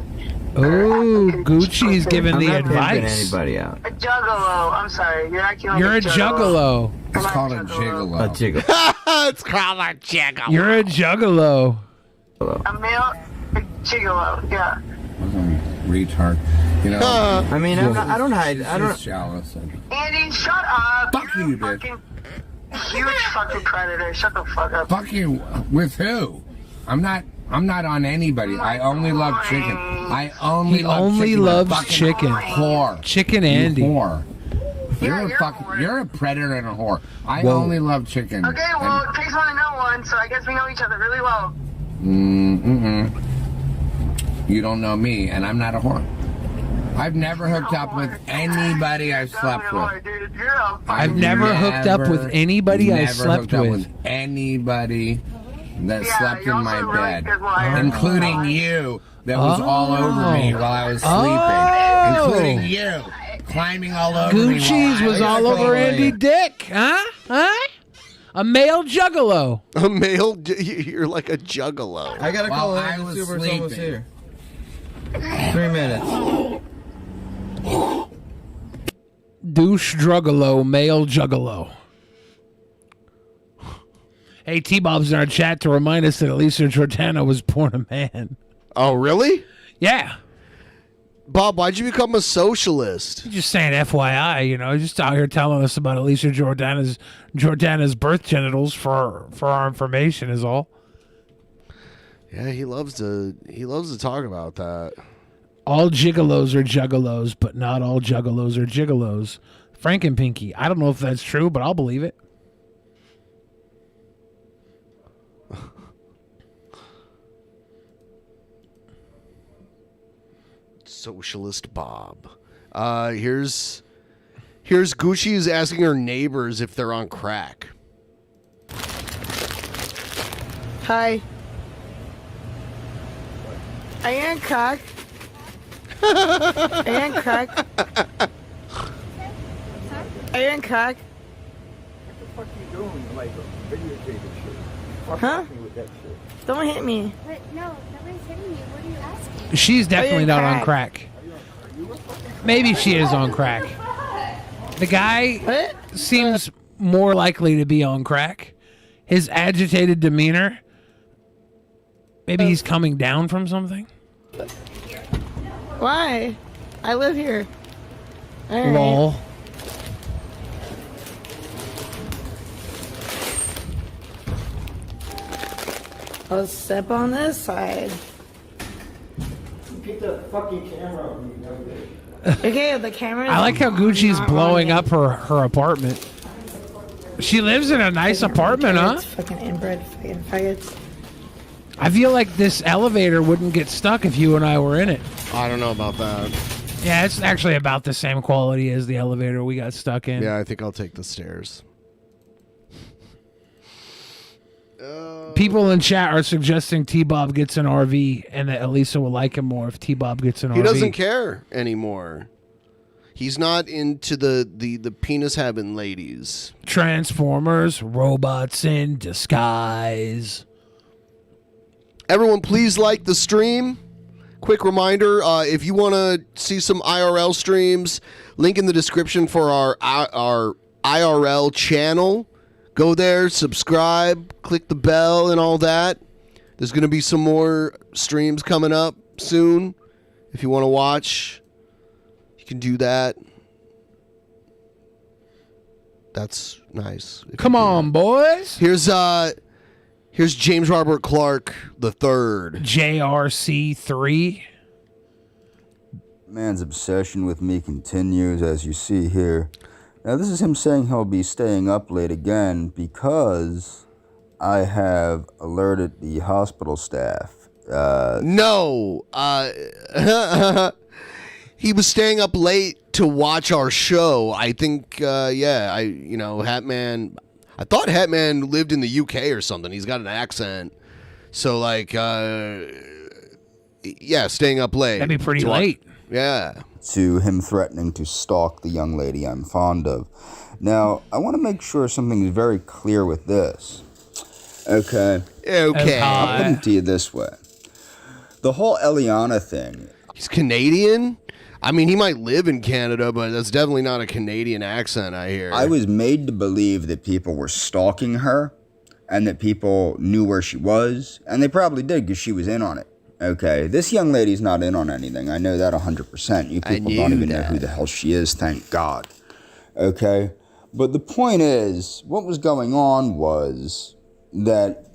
Oh, Gucci's giving the I'm not pimping advice. anybody out. A juggalo. I'm sorry. You're acting like You're a juggalo. It's called a gigolo. A jiggle. It's called a juggalo. You're a juggalo. A male Gigolo, yeah. Retard. You know. I mean, I don't hide. I don't. She's jealous. Andy, shut up. Fuck you, bitch. Fucking huge fucking predator. Shut the fuck up. Fuck you. With who? I'm not on anybody. I only love chicken. I only He love only chicken. loves Fucking chicken. Whore. Chicken Andy. You whore. You're a predator and a whore. I only love chicken. Okay, well, it takes one to know one, so I guess we know each other really well. You don't know me, and I'm not a whore. I've never hooked up with anybody I've slept with. I've never hooked up with anybody I slept with. Anybody that slept in my bed, including you, that was all over me while I was sleeping, including you, climbing all over me. Gucci's was all over Andy Dick, huh? A male juggalo. A male? You're like a juggalo. I gotta call in. Super's almost here. 3 minutes. Douche druggalo, male juggalo. Hey, T-Bob's in our chat to remind us that Elisa Jordana was born a man. Oh, really? Yeah. Bob, why'd you become a socialist? Just saying FYI, you know, just out here telling us about Elisa Jordana's birth genitals for our information is all. Yeah, he loves to talk about that. All gigolos are juggalos, but not all juggalos are gigolos. Frankenpinky. I don't know if that's true, but I'll believe it. Socialist Bob. Here's Gucci is asking her neighbors if they're on crack. Hi. I ain't crack. I ain't crack. I ain't crack. What the fuck you doing? Like videotaping shit. Huh? Don't hit me. But no, nobody's hitting you. What are you asking? She's definitely not on crack. Maybe she is on crack. The guy seems more likely to be on crack. His agitated demeanor. Maybe he's coming down from something. Why? I live here. All right. Lol. I'll step on this side. Get the fucking camera on me. Okay, the camera. I like how Gucci's blowing up her apartment. She lives in a nice apartment, huh? Fucking inbred fucking faggots. I feel like this elevator wouldn't get stuck if you and I were in it. I don't know about that. Yeah, it's actually about the same quality as the elevator we got stuck in. Yeah, I think I'll take the stairs. People in chat are suggesting T-Bob gets an RV and that Elisa will like him more if T-Bob gets an RV. He doesn't care anymore. He's not into the penis having ladies. Transformers, robots in disguise. Everyone, please like the stream. Quick reminder, if you want to see some IRL streams, link in the description for our IRL channel. Go there, subscribe, click the bell and all that. There's going to be some more streams coming up soon. If you want to watch, you can do that. That's nice. Come on, boys. Here's James Robert Clark the third. JRC3. Man's obsession with me continues, as you see here. Now, this is him saying he'll be staying up late again because I have alerted the hospital staff. No. He was staying up late to watch our show. I think, Hatman. I thought Hatman lived in the UK or something. He's got an accent. So, staying up late. That'd be pretty late. Yeah. To him threatening to stalk the young lady I'm fond of. Now, I want to make sure something is very clear with this. Okay. I'll put it to you this way. The whole Eliana thing. He's Canadian? I mean, he might live in Canada, but that's definitely not a Canadian accent, I hear. I was made to believe that people were stalking her and that people knew where she was, and they probably did because she was in on it. Okay, this young lady's not in on anything. I know that 100%. You people don't even know who the hell she is, thank God. Okay? But the point is, what was going on was that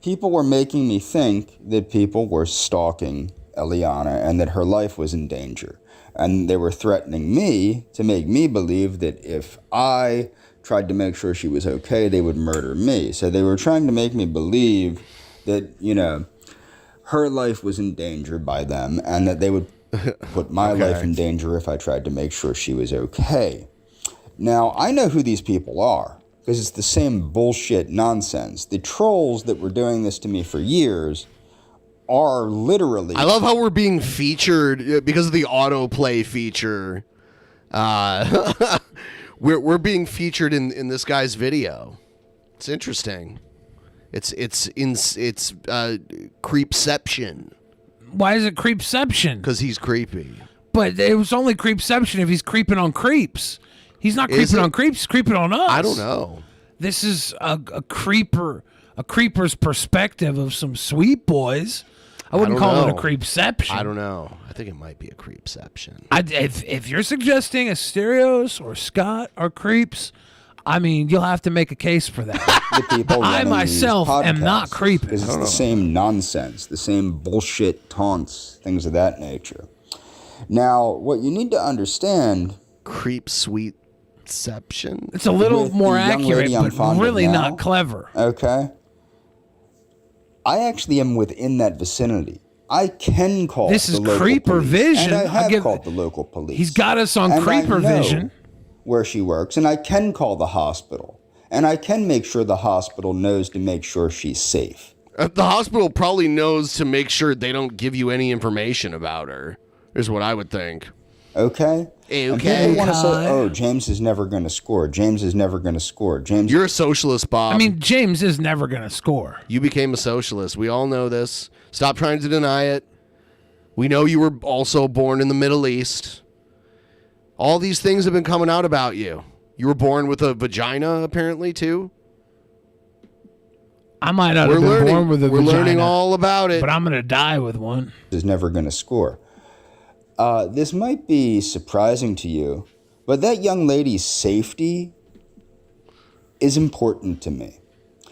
people were making me think that people were stalking Eliana and that her life was in danger. And they were threatening me to make me believe that if I tried to make sure she was okay, they would murder me. So they were trying to make me believe that, you know, her life was in danger by them and that they would put my life in danger if I tried to make sure she was okay. Now, I know who these people are because it's the same bullshit nonsense. The trolls that were doing this to me for years are literally... I love how we're being featured because of the autoplay feature. We're being featured in this guy's video. It's interesting. It's creepception. Why is it creepception? Because he's creepy. But it was only creepception if he's creeping on creeps. He's not creeping on creeps. He's creeping on us. I don't know. This is a creeper's perspective of some sweet boys. I wouldn't call it a creepception. I don't know. I think it might be a creepception. If you're suggesting Asterios or Scott are creeps, I mean, you'll have to make a case for that. But I myself am not creeping. Because it's the same nonsense, the same bullshit taunts, things of that nature. Now, what you need to understand... Creep sweetception? It's a little more accurate, but really not clever. Okay? I actually am within that vicinity. I can call this is the local creeper police, vision. and I have called the local police. He's got us on creeper vision. Where she works, and I can call the hospital, and I can make sure the hospital knows to make sure she's safe. The hospital probably knows to make sure they don't give you any information about her, is what I would think. Okay? And people want to say, oh, James is never going to score. James is never going to score. James. You're a socialist, Bob. I mean, James is never going to score. You became a socialist. We all know this. Stop trying to deny it. We know you were also born in the Middle East. All these things have been coming out about you. You were born with a vagina, apparently, too. I might not have been born with a vagina. We're learning all about it. But I'm going to die with one. Is never going to score. This might be surprising to you, but that young lady's safety is important to me.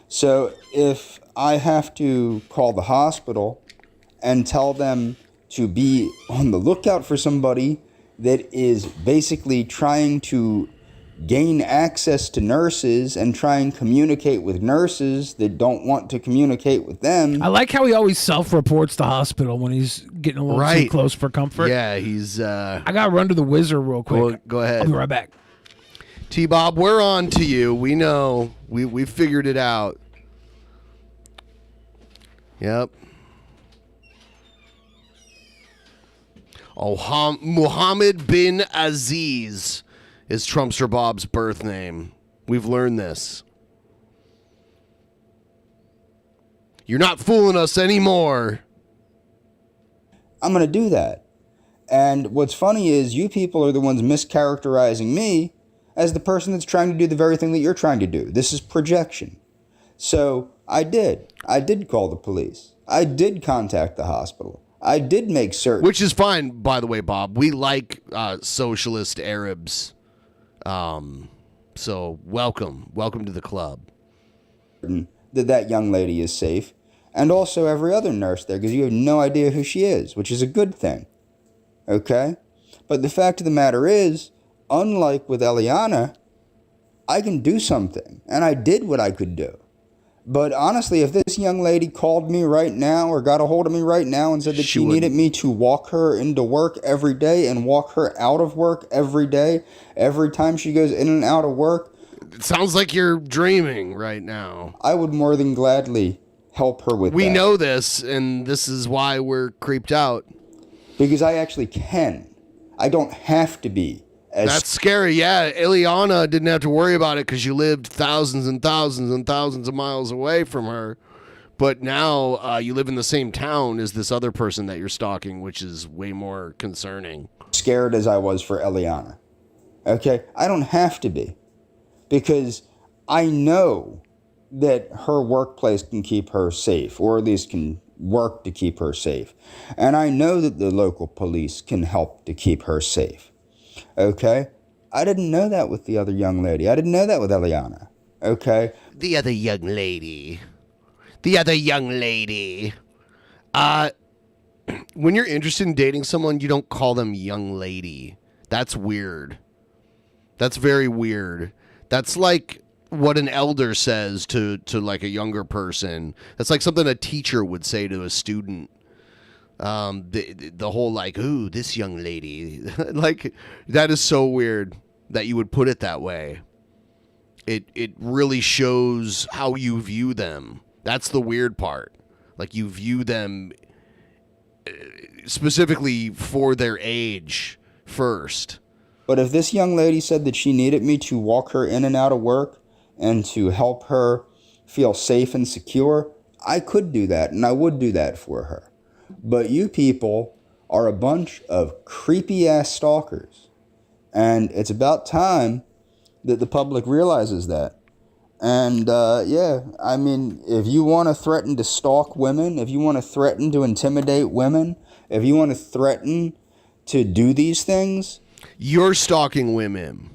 So if I have to call the hospital and tell them to be on the lookout for somebody that is basically trying to gain access to nurses and try and communicate with nurses that don't want to communicate with them. I like how he always self-reports the hospital when he's getting a little too close for comfort. Yeah, he's... I got to run to the wizard real quick. Go ahead. I'll be right back. T-Bob, we're on to you. We know. We figured it out. Yep. Oh, Muhammad bin Aziz is Trumpster Bob's birth name. We've learned this. You're not fooling us anymore. I'm going to do that. And what's funny is you people are the ones mischaracterizing me as the person that's trying to do the very thing that you're trying to do. This is projection. So I did. I did call the police. I did contact the hospital. I did make certain. Which is fine, by the way, Bob. We like socialist Arabs. So welcome to the club. That young lady is safe, and also every other nurse there, because you have no idea who she is, which is a good thing. Okay? But the fact of the matter is, unlike with Eliana, I can do something, and I did what I could do. But honestly, if this young lady called me right now or got a hold of me right now and said that she needed me to walk her into work every day and walk her out of work every day, every time she goes in and out of work. It sounds like you're dreaming right now. I would more than gladly help her with that. We know this, and this is why we're creeped out. Because I actually can. I don't have to be. That's scary. Yeah, Ileana didn't have to worry about it because you lived thousands and thousands and thousands of miles away from her. But now you live in the same town as this other person that you're stalking, which is way more concerning. Scared as I was for Eliana. Okay? I don't have to be. Because I know that her workplace can keep her safe, or at least can work to keep her safe. And I know that the local police can help to keep her safe. Okay? I didn't know that with the other young lady. I didn't know that with Eliana. Okay? The other young lady. When you're interested in dating someone, you don't call them young lady. That's weird. That's very weird. That's like what an elder says to like a younger person. That's like something a teacher would say to a student. The whole like, ooh, this young lady. Like, that is so weird that you would put it that way. It really shows how you view them. That's the weird part. Like, you view them specifically for their age first. But if this young lady said that she needed me to walk her in and out of work and to help her feel safe and secure, I could do that, and I would do that for her. But you people are a bunch of creepy-ass stalkers. And it's about time that the public realizes that. And, yeah, I mean, if you want to threaten to stalk women, if you want to threaten to intimidate women, if you want to threaten to do these things... You're stalking women.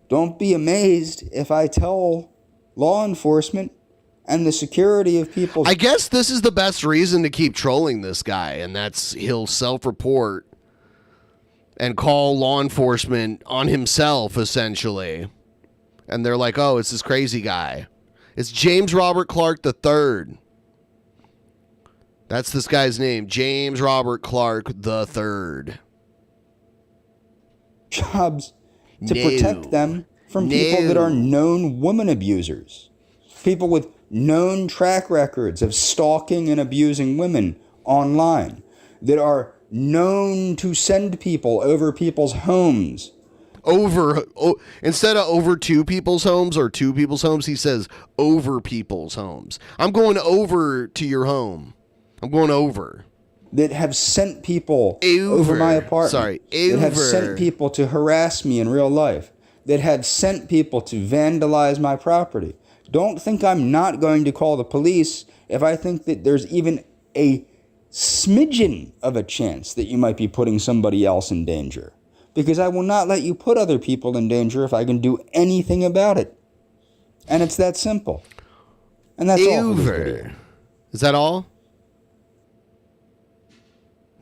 Don't be amazed if I tell law enforcement and the security of people... I guess this is the best reason to keep trolling this guy, and that's he'll self-report and call law enforcement on himself, essentially. And they're like, oh, it's this crazy guy. It's James Robert Clark III. That's this guy's name, James Robert Clark III. Jobs to protect them from people that are known woman abusers. People with known track records of stalking and abusing women online. That are known to send people over people's homes. Instead of over to people's homes or to people's homes, he says over people's homes. I'm going over to your home. I'm going over. That have sent people over my apartment. Sorry, that have sent people to harass me in real life. That have sent people to vandalize my property. Don't think I'm not going to call the police if I think that there's even a smidgen of a chance that you might be putting somebody else in danger. Because I will not let you put other people in danger if I can do anything about it. And it's that simple. And that's all for this video. Is that all?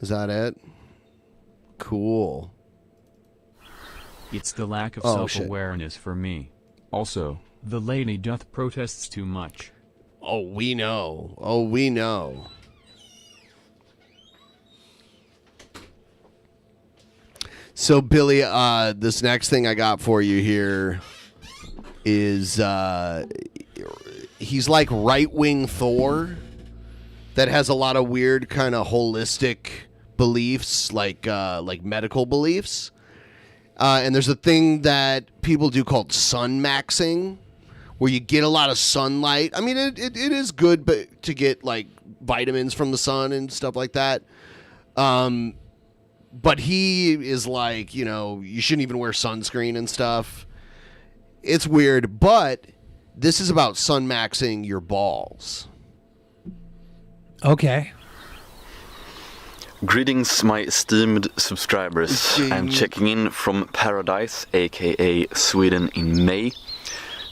Is that it? Cool. It's the lack of self-awareness for me. Also, the lady doth protests too much. Oh, we know. Oh, we know. So, Billy, this next thing I got for you here is he's like right-wing Thor that has a lot of weird kind of holistic beliefs, like medical beliefs. And there's a thing that people do called sun maxing, where you get a lot of sunlight. I mean, it is good, but to get like vitamins from the sun and stuff like that. But he is like, you know, you shouldn't even wear sunscreen and stuff. It's weird, but this is about sun maxing your balls. Okay. Greetings, my esteemed subscribers. I'm checking in from Paradise, aka Sweden, in May.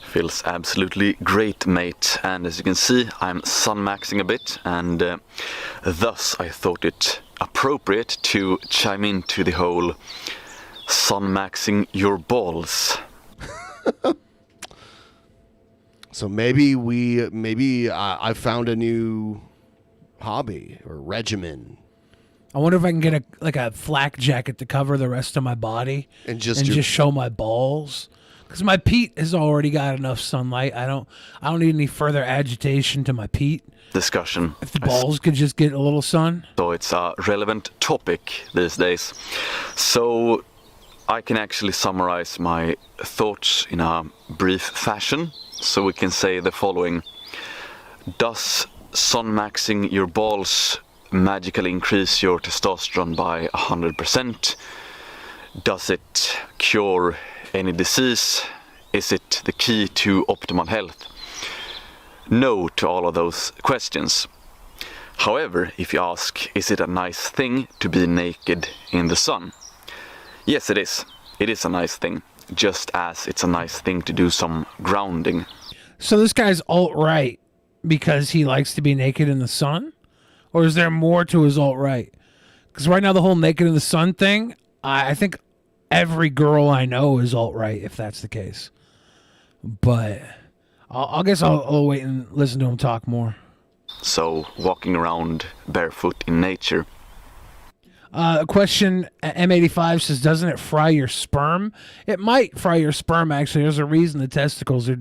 Feels absolutely great, mate. And as you can see, I'm sun-maxing a bit, and thus I thought it appropriate to chime into the whole sun-maxing your balls. So maybe I found a new hobby or regimen. I wonder if I can get a flak jacket to cover the rest of my body and just show my balls, because my peat has already got enough sunlight. I don't need any further agitation to my peat. Discussion. If the balls could just get a little sun. So it's a relevant topic these days. So I can actually summarize my thoughts in a brief fashion. So we can say the following. Does sun-maxing your balls magically increase your testosterone by 100%? Does it cure any disease? Is it the key to optimal health? No to all of those questions. However, if you ask, is it a nice thing to be naked in the sun? Yes, it is. It is a nice thing, just as it's a nice thing to do some grounding. So this guy's alt-right because he likes to be naked in the sun? Or is there more to his alt-right? Because right now the whole naked in the sun thing, I think every girl I know is alt-right, if that's the case. But I guess I'll wait and listen to him talk more. So, walking around barefoot in nature. Question M85 says, doesn't it fry your sperm? It might fry your sperm, actually. There's a reason the testicles are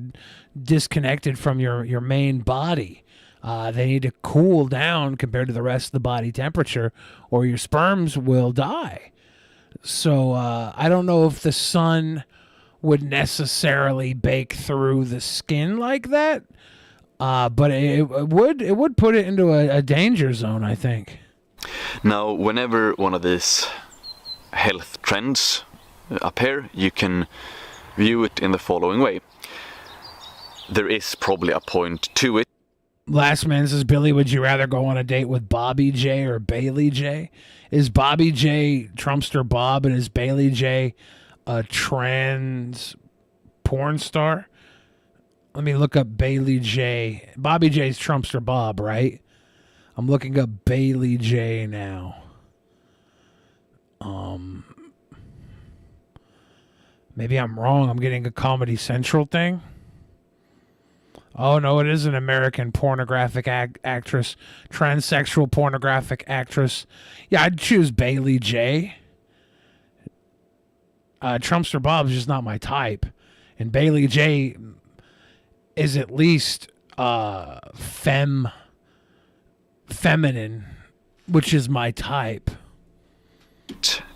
disconnected from your main body. They need to cool down compared to the rest of the body temperature, or your sperms will die. So I don't know if the sun would necessarily bake through the skin like that, but it would put it into a danger zone, I think. Now, whenever one of these health trends appear, you can view it in the following way. There is probably a point to it. Last man says, Billy, would you rather go on a date with Bobby J or Bailey J? Is Bobby J Trumpster Bob, and is Bailey J a trans porn star? Let me look up Bailey J. Bobby J's Trumpster Bob, right? I'm looking up Bailey J now. Maybe I'm wrong. I'm getting a Comedy Central thing. Oh, no, it is an American pornographic actress. Transsexual pornographic actress. Yeah, I'd choose Bailey J. Trumpster Bob's just not my type. And Bailey J is at least feminine, which is my type.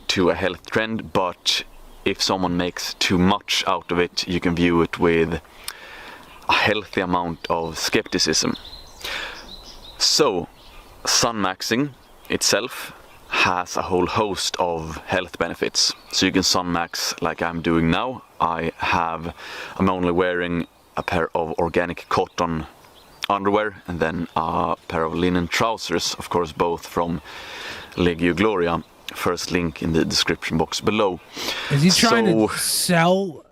To a health trend, but if someone makes too much out of it, you can view it with a healthy amount of skepticism. So, sun-maxing itself has a whole host of health benefits. So you can sun-max like I'm doing now. I'm only wearing a pair of organic cotton underwear and then a pair of linen trousers, of course both from Legio Gloria. First link in the description box below. Is he trying to sell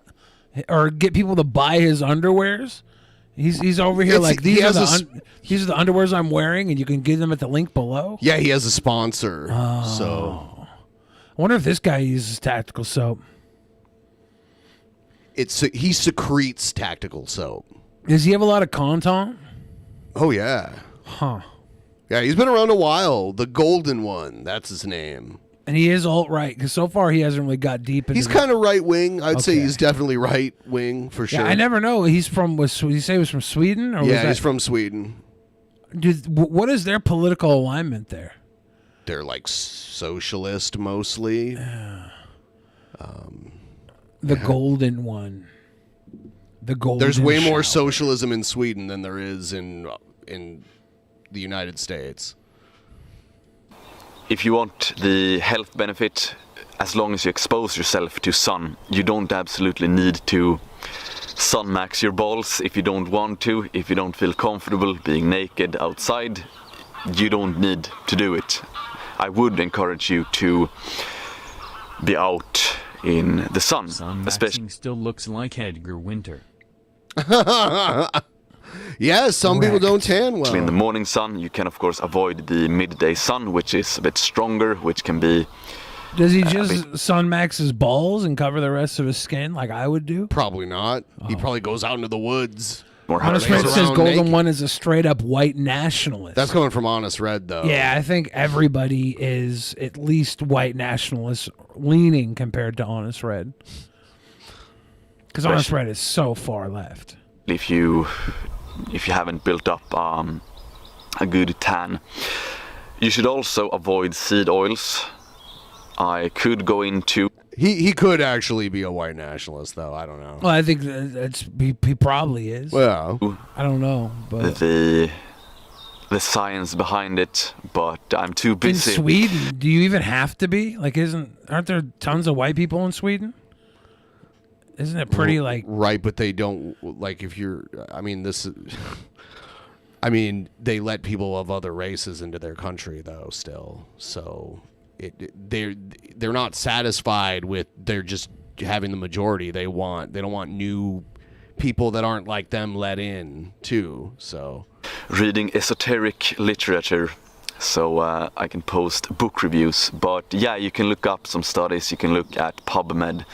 or get people to buy his underwears? He's over here like these are the underwears I'm wearing, and you can get them at the link below. Yeah, he has a sponsor. So I wonder if this guy uses tactical soap. He secretes tactical soap. Does he have a lot of content? Oh yeah. Huh. Yeah, he's been around a while. The Golden One, that's his name. And he is alt-right, because so far he hasn't really got deep into He's kind of right-wing. I'd say he's definitely right-wing for sure. Yeah, I never know. Did you say he was from Sweden? Or yeah, he's from Sweden. Dude, what is their political alignment there? They're like socialist mostly. The Golden One. The Golden There's way more Shower. socialism in Sweden than there is in the United States. If you want the health benefit, as long as you expose yourself to sun, you don't absolutely need to sun max your balls if you don't want to. If you don't feel comfortable being naked outside, you don't need to do it. I would encourage you to be out in the sun, especially. Still looks like Edgar Winter. Yeah, some people don't tan well. In the morning sun, you can of course avoid the midday sun, which is a bit stronger, which can be... Does he just sun max his balls and cover the rest of his skin like I would do? Probably not. He probably goes out into the woods. Honest Red says Golden One is a straight up white nationalist. That's coming from Honest Red, though. Yeah, I think everybody is at least white nationalist leaning compared to Honest Red. Because Honest Red is so far left. If you haven't built up a good tan, you should also avoid seed oils. I could go into... He could actually be a white nationalist, though. I don't know. Well, I think he probably is. Well, I don't know, but the science behind it, but I'm too busy. In Sweden, do you even have to be? Like, aren't there tons of white people in Sweden? Isn't it pretty like right? But they don't like if you're. I mean, this is I mean, they let people of other races into their country, though, still. So they're not satisfied with they're just having the majority. They don't want new people that aren't like them let in, too. So reading esoteric literature. So I can post book reviews, but yeah, you can look up some studies. You can look at PubMed.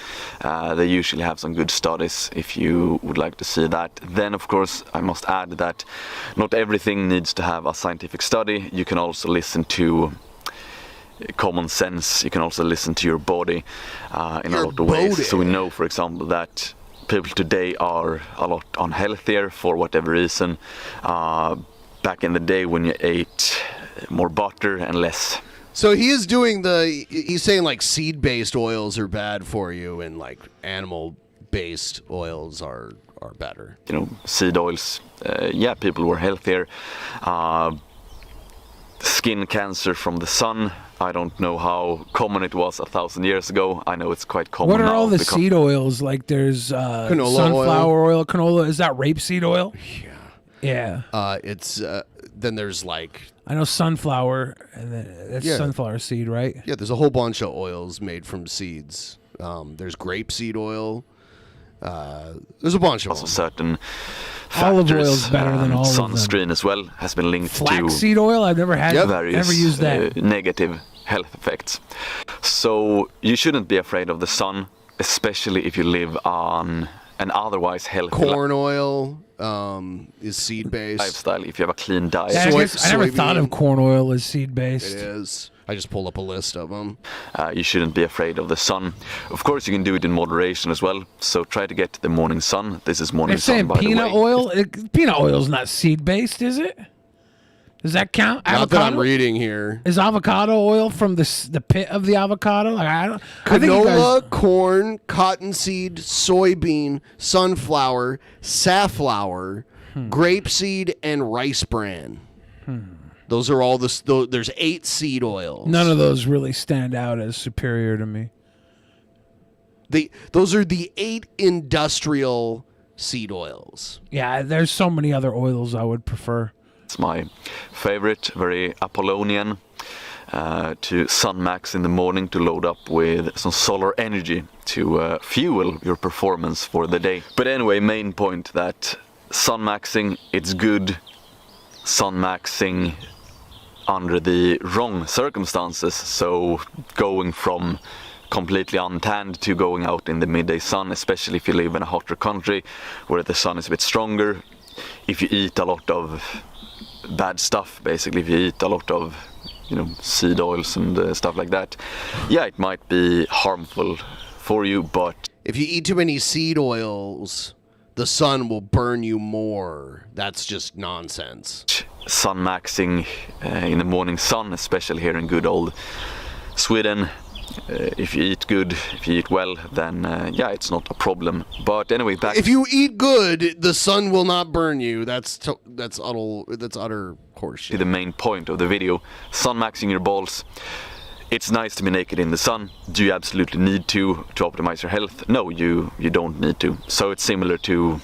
They usually have some good studies if you would like to see that. Then, of course, I must add that not everything needs to have a scientific study. You can also listen to common sense. You can also listen to your body in a lot of ways. So we know, for example, that people today are a lot unhealthier for whatever reason. Back in the day when you ate more butter and less. So he's saying like seed-based oils are bad for you and like animal-based oils are better. You know, seed oils, people were healthier. Skin cancer from the sun, I don't know how common it was 1,000 years ago. I know it's quite common What are now all the seed oils? Like there's sunflower oil, canola. Is that rapeseed oil? Yeah. It's then there's like I know sunflower, and that's sunflower seed, right? Yeah, there's a whole bunch of oils made from seeds. There's grapeseed oil. There's a bunch of also them. certain Olive factors, oil's better than all of them. sunscreen as well has been linked Flaxseed oil? I've never had various never used that. negative health effects. So you shouldn't be afraid of the sun, especially if you live on an otherwise healthy corn oil is seed-based lifestyle. If you have a clean diet, I never thought of corn oil as seed-based. It is. I just pulled up a list of them. You shouldn't be afraid of the sun. Of course, you can do it in moderation as well. So try to get the morning sun. This is morning They're sun, saying by the way. peanut oil. Peanut oil is not seed-based, is it? Does that count? Not that I'm reading here. Is avocado oil from the pit of the avocado? Like I think you Canola, corn, cottonseed, soybean, sunflower, safflower, grapeseed, and rice bran. Those are all there's 8 seed oils. None of those really stand out as superior to me. Those are the 8 industrial seed oils. Yeah, there's so many other oils I would prefer. It's my favorite, very Apollonian, to sun max in the morning to load up with some solar energy to fuel your performance for the day. But anyway, main point that sun maxing, it's good. Sun maxing under the wrong circumstances, so going from completely untanned to going out in the midday sun, especially if you live in a hotter country where the sun is a bit stronger. If you eat a lot of bad stuff, basically, if you eat a lot of seed oils and stuff like that, it might be harmful for you. But if you eat too many seed oils, the sun will burn you more. That's just nonsense. Sun maxing in the morning sun, especially here in good old Sweden, if you eat good, if you eat well, then it's not a problem. But anyway, back. If you eat good, the sun will not burn you. That's utter horseshit. The main point of the video: sun maxing your balls. It's nice to be naked in the sun. Do you absolutely need to optimize your health? No, you don't need to. So it's similar to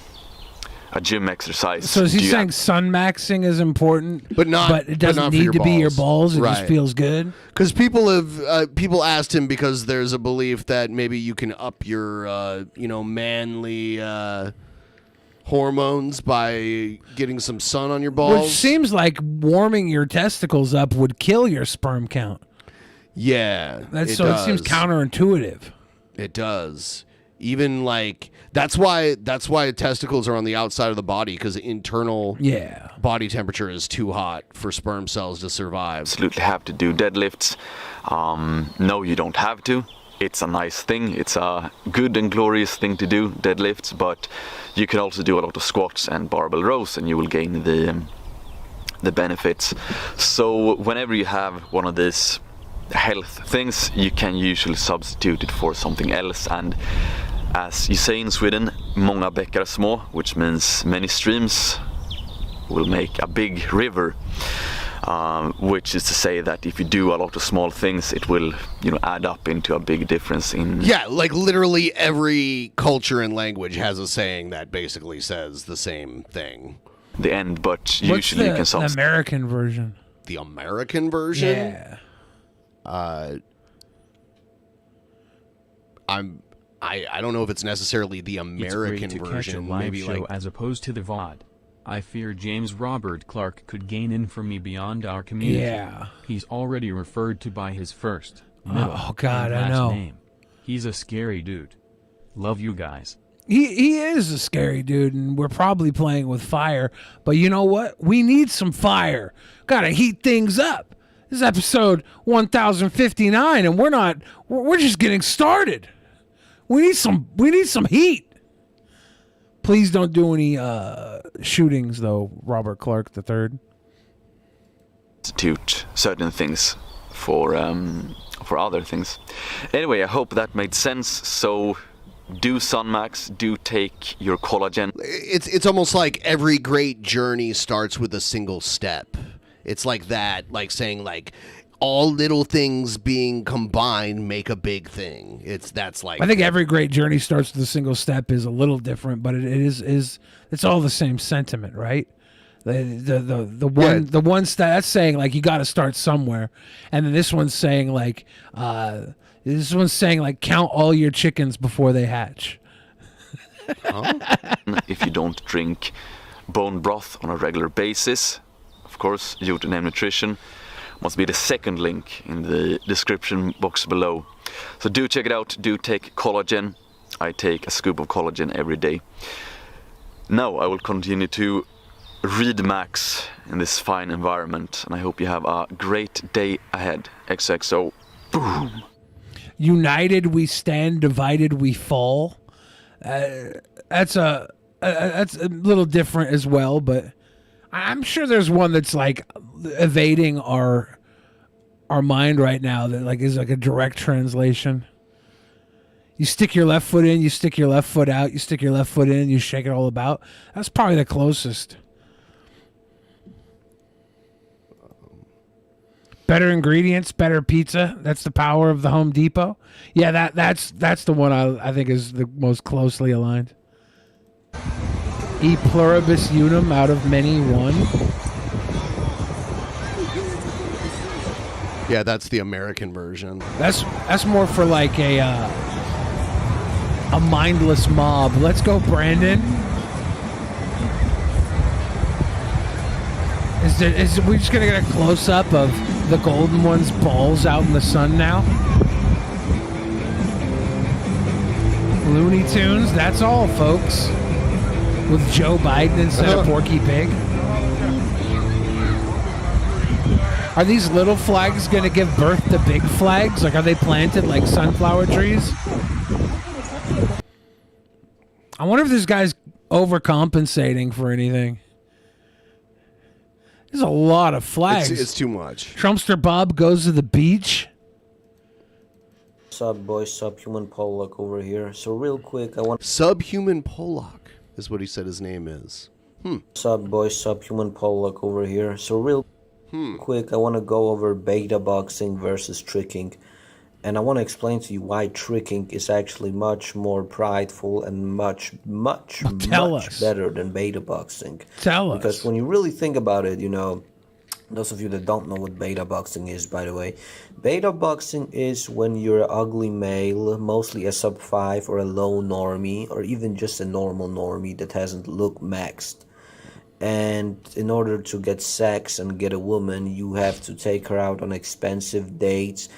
a gym exercise. So is he saying sun maxing is important, but it doesn't need to be your balls? It just feels good. Because people asked him because there's a belief that maybe you can up your manly hormones by getting some sun on your balls. Which seems like warming your testicles up would kill your sperm count. Yeah, it seems counterintuitive. It does. Even like that's why testicles are on the outside of the body, because internal body temperature is too hot for sperm cells to survive. Absolutely have to do deadlifts. No, you don't have to. It's a nice thing. It's a good and glorious thing to do, deadlifts. But you can also do a lot of squats and barbell rows, and you will gain the benefits. So whenever you have one of these health things, you can usually substitute it for something else. And as you say in Sweden, många bäckar små, which means many streams will make a big river, which is to say that if you do a lot of small things, it will add up into a big difference in... Yeah, like literally every culture and language has a saying that basically says the same thing. the end, but What's usually you can the solve. American version? The American version? Yeah. I don't know if it's necessarily the It's American great to version. catch a live Maybe show like as opposed to the VOD. I fear James Robert Clark could gain infamy beyond our community. Yeah. He's already referred to by his first, middle, Oh, God, and I last know. name. He's a scary dude. Love you guys. He is a scary dude, and we're probably playing with fire. But you know what? We need some fire. Gotta heat things up. This is episode 1059, and we're just getting started. We need some heat. Please don't do any shootings, though, Robert Clark III. Substitute certain things for other things. Anyway, I hope that made sense. So do Sunmax, do take your collagen. it's almost like every great journey starts with a single step. It's like that, like saying like all little things being combined make a big thing. That's like I think every great journey starts with a single step is a little different, but it is it's all the same sentiment, right? The one step that's saying like you got to start somewhere, and then this one's saying like count all your chickens before they hatch. If you don't drink bone broth on a regular basis, of course, Jotunheim Nutrition must be the second link in the description box below. So do check it out, do take collagen. I take a scoop of collagen every day. Now I will continue to read Max in this fine environment, and I hope you have a great day ahead. XXO. Boom. United we stand, divided we fall. That's a little different as well, but I'm sure there's one that's like evading our mind right now that like is like a direct translation. You stick your left foot in, you stick your left foot out, you stick your left foot in, you shake it all about. That's probably the closest. Better ingredients, better pizza. That's the power of the Home Depot. Yeah, that's the one I think is the most closely aligned. E pluribus unum, out of many, one. Yeah, that's the American version. That's more for like a mindless mob. Let's go, Brandon. Is we just gonna get a close up of the golden one's balls out in the sun now? Looney Tunes. That's all, folks. With Joe Biden instead of Porky Pig. Are these little flags going to give birth to big flags? Like, are they planted like sunflower trees? I wonder if this guy's overcompensating for anything. There's a lot of flags. It's too much. Trumpster Bob goes to the beach. Sub boy, Subhuman Pollock over here. So real quick, I want Subhuman Pollock is what he said his name is. Sub boy, Subhuman Pollock over here. So real quick, I want to go over beta boxing versus tricking, and I want to explain to you why tricking is actually much more prideful and much better than beta boxing. Tell us. Because when you really think about it, you know, those of you that don't know what beta boxing is, by the way, beta boxing is when you're an ugly male, mostly a sub 5 or a low normie, or even just a normal normie that hasn't look maxed. And in order to get sex and get a woman, you have to take her out on expensive dates.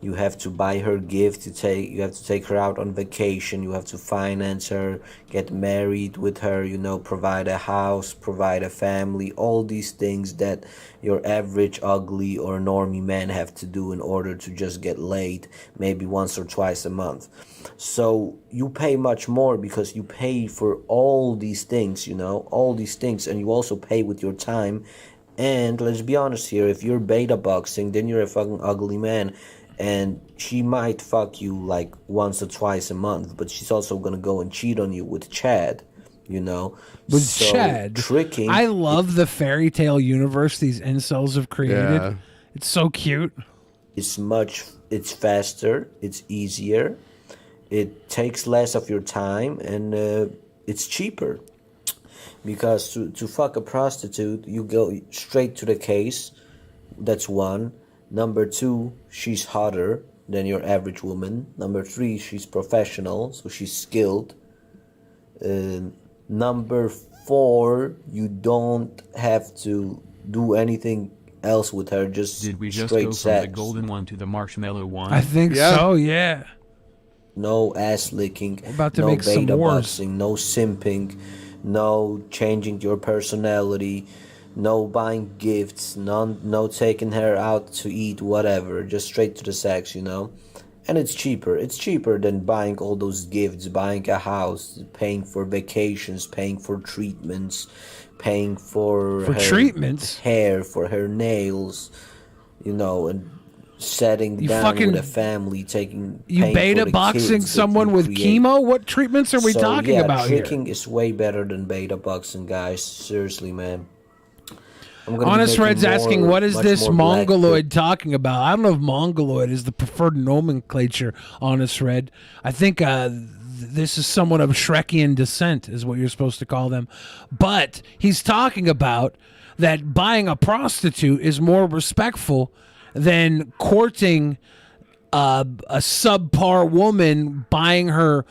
You have to buy her gift. You have to take her out on vacation. You have to finance her, get married with her. You know, provide a house, provide a family. All these things that your average ugly or normie man have to do in order to just get laid, maybe once or twice a month. So you pay much more because you pay for all these things. You know, all these things, and you also pay with your time. And let's be honest here: if you're beta boxing, then you're a fucking ugly man. And she might fuck you like once or twice a month, but she's also gonna go and cheat on you with Chad, you know. With Chad, tricking. I love the fairy tale universe these incels have created. Yeah. It's so cute. It's faster, it's easier, it takes less of your time, and it's cheaper. Because to fuck a prostitute, you go straight to the case. That's one. Number two, she's hotter than your average woman. Number three, she's professional, so she's skilled. Number four, you don't have to do anything else with her, just Did we just straight go sex. from the golden one to the marshmallow one? I think so, yeah. No ass licking, about to no make some beta wars. boxing, no simping, no changing your personality, no buying gifts, no taking her out to eat, whatever, just straight to the sex, you know? And it's cheaper. It's cheaper than buying all those gifts, buying a house, paying for vacations, paying for treatments, paying for her treatments? hair, for her nails, you know, and setting You down fucking- with a family, taking You paying beta for the boxing kids that someone you with create. chemo? What treatments are we So, talking yeah, about here? tricking is way better than beta boxing, guys. Seriously, man. I'm gonna be Honest making Red's asking, more- what is much this more black mongoloid talking about? I don't know if mongoloid is the preferred nomenclature, Honest Red. I think this is somewhat of Shrekian descent, is what you're supposed to call them. But he's talking about that buying a prostitute is more respectful than courting a subpar woman, buying her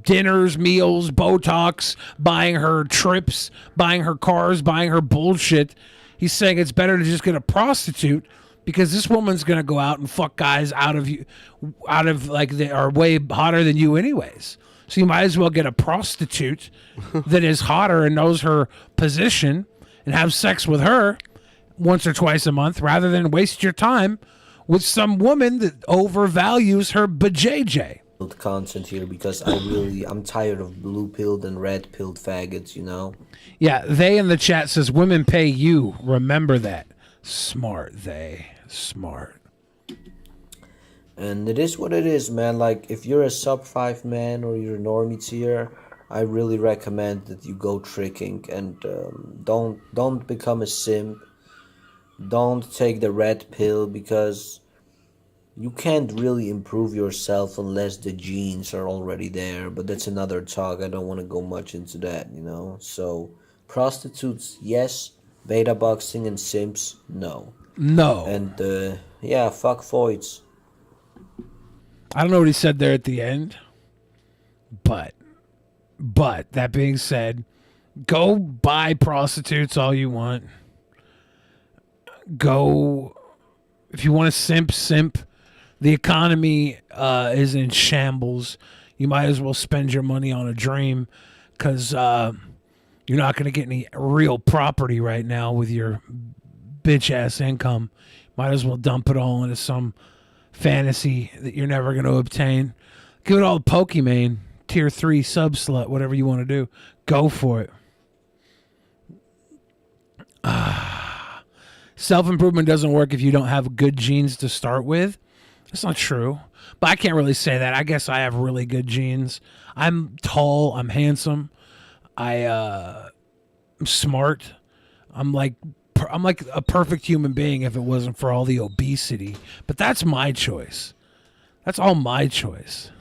dinners, meals, Botox, buying her trips, buying her cars, buying her bullshit. He's saying it's better to just get a prostitute because this woman's gonna go out and fuck guys out of like they are way hotter than you anyways. So you might as well get a prostitute that is hotter and knows her position and have sex with her once or twice a month rather than waste your time with some woman that overvalues her bajayjay. content here because I'm tired of blue pilled and red pilled faggots, you know? Yeah, they in the chat says women pay you. Remember that. Smart, they. Smart. And it is what it is, man. Like, if you're a sub 5 man or you're a normie tier, I really recommend that you go tricking and don't become a simp. Don't take the red pill because you can't really improve yourself unless the genes are already there. But that's another talk. I don't want to go much into that, you know? So, prostitutes, yes. Beta boxing and simps, no. No. And, yeah, fuck voids. I don't know what he said there at the end, but that being said, go buy prostitutes all you want. Go, if you want to simp. The economy is in shambles. You might as well spend your money on a dream because you're not going to get any real property right now with your bitch-ass income. Might as well dump it all into some fantasy that you're never going to obtain. Give it all to Pokimane, tier 3 sub-slut, whatever you want to do. Go for it. Self-improvement doesn't work if you don't have good genes to start with. That's not true. But I can't really say that. I guess I have really good genes. I'm tall. I'm handsome. I'm smart. I'm like a perfect human being if it wasn't for all the obesity. But that's my choice. That's all my choice.